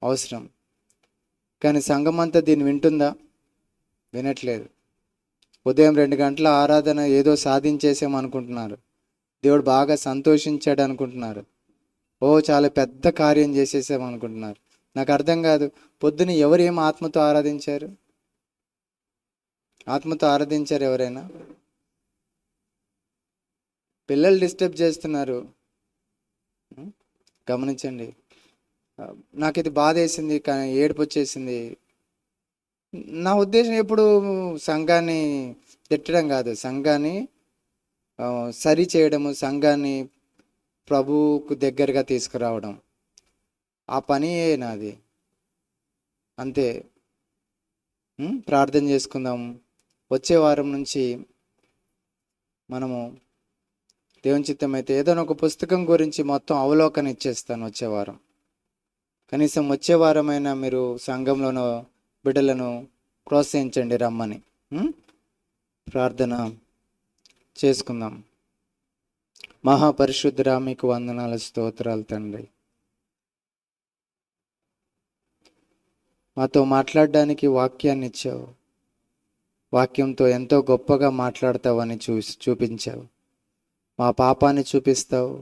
అవసరం. కానీ సంఘం అంతా దీన్ని వింటుందా? వినట్లేదు. ఉదయం 2 గంటల ఆరాధన ఏదో సాధించేసామనుకుంటున్నారు. దేవుడు బాగా సంతోషించాడు అనుకుంటున్నారు. చాలా పెద్ద కార్యం చేసేసామనుకుంటున్నారు. నాకు అర్థం కాదు, పొద్దున ఎవరు ఏం ఆత్మతో ఆరాధించారు? ఆత్మతో ఆరాధించారు ఎవరైనా? పిల్లలు డిస్టర్బ్ చేస్తున్నారు. గమనించండి. నాకు ఇది బాధ వేసింది, కానీ ఏడుపు వచ్చేసింది. నా ఉద్దేశం ఎప్పుడు సంఘాన్ని తిట్టడం కాదు, సంఘాన్ని సరి చేయడము, సంఘాన్ని ప్రభువుకు దగ్గరగా తీసుకురావడం. ఆ పనియే నాది. అంతే. ప్రార్థన చేసుకుందాం. వచ్చే వారం నుంచి మనము దేవుని చిత్తం అయితే ఏదైనా ఒక పుస్తకం గురించి మొత్తం అవలోకన ఇచ్చేస్తాను వచ్చే వారం. కనీసం వచ్చే వారమైనా మీరు సంఘంలోనో బిడ్డలను ప్రోత్సహించండి రమ్మని. ప్రార్థన చేసుకుందాం. మహాపరిశుద్ధుడా, మీకు వందనాలు, స్తోత్రాలు తండ్రి. మాతో మాట్లాడడానికి వాక్యాన్ని ఇచ్చావు. వాక్యంతో ఎంతో గొప్పగా మాట్లాడతావని చూపించావు. మా పాపాన్ని చూపిస్తావు,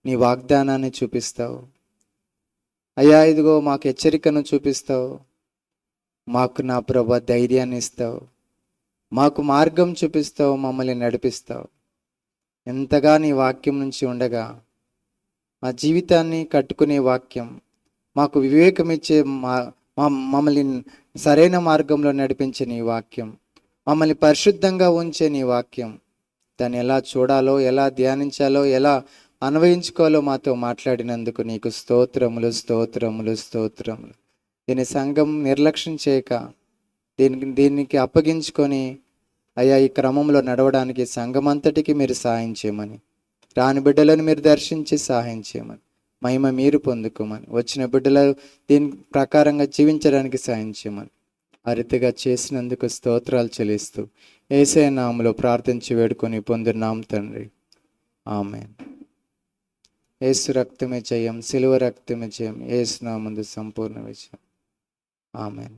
నీ వాగ్దానాన్ని చూపిస్తావు. అయ్యా, ఇదిగో మాకు హెచ్చరికను చూపిస్తావు. మాకు నా ప్రభు ధైర్యాన్ని ఇస్తావు. మాకు మార్గం చూపిస్తావు, మమ్మల్ని నడిపిస్తావు. ఎంతగా నీ వాక్యం నుంచి ఉండగా మా జీవితాన్ని కట్టుకునే వాక్యం, మాకు వివేకం ఇచ్చే మమ్మల్ని సరైన మార్గంలో నడిపించే నీ వాక్యం, మమ్మల్ని పరిశుద్ధంగా ఉంచే నీ వాక్యం, దాన్ని ఎలా చూడాలో, ఎలా ధ్యానించాలో, ఎలా అన్వయించుకోవాలో మాతో మాట్లాడినందుకు నీకు స్తోత్రములు, స్తోత్రములు, స్తోత్రములు. దీని సంఘం నిర్లక్ష్యం చేయక దీనికి అప్పగించుకొని అయ్యా ఈ క్రమంలో నడవడానికి సంఘమంతటికి మీరు సహాయం చేయమని, రాని బిడ్డలను మీరు దర్శించి సహాయం చేయమని, మహిమ మీరు పొందుకోమని, వచ్చిన బిడ్డలు దీని ప్రకారంగా జీవించడానికి సహాయం చేయమని, ఆ రీతిగా చేసినందుకు స్తోత్రాలు చెల్లిస్తూ యేసయ్య నామములో ప్రార్థించి వేడుకొని పొందున్నాం తండ్రి. ఆమేన్. యేసు రక్తమే జయం, సిలువ రక్తమే జయం, యేసు నామమున సంపూర్ణ విజయం. ఆమేన్.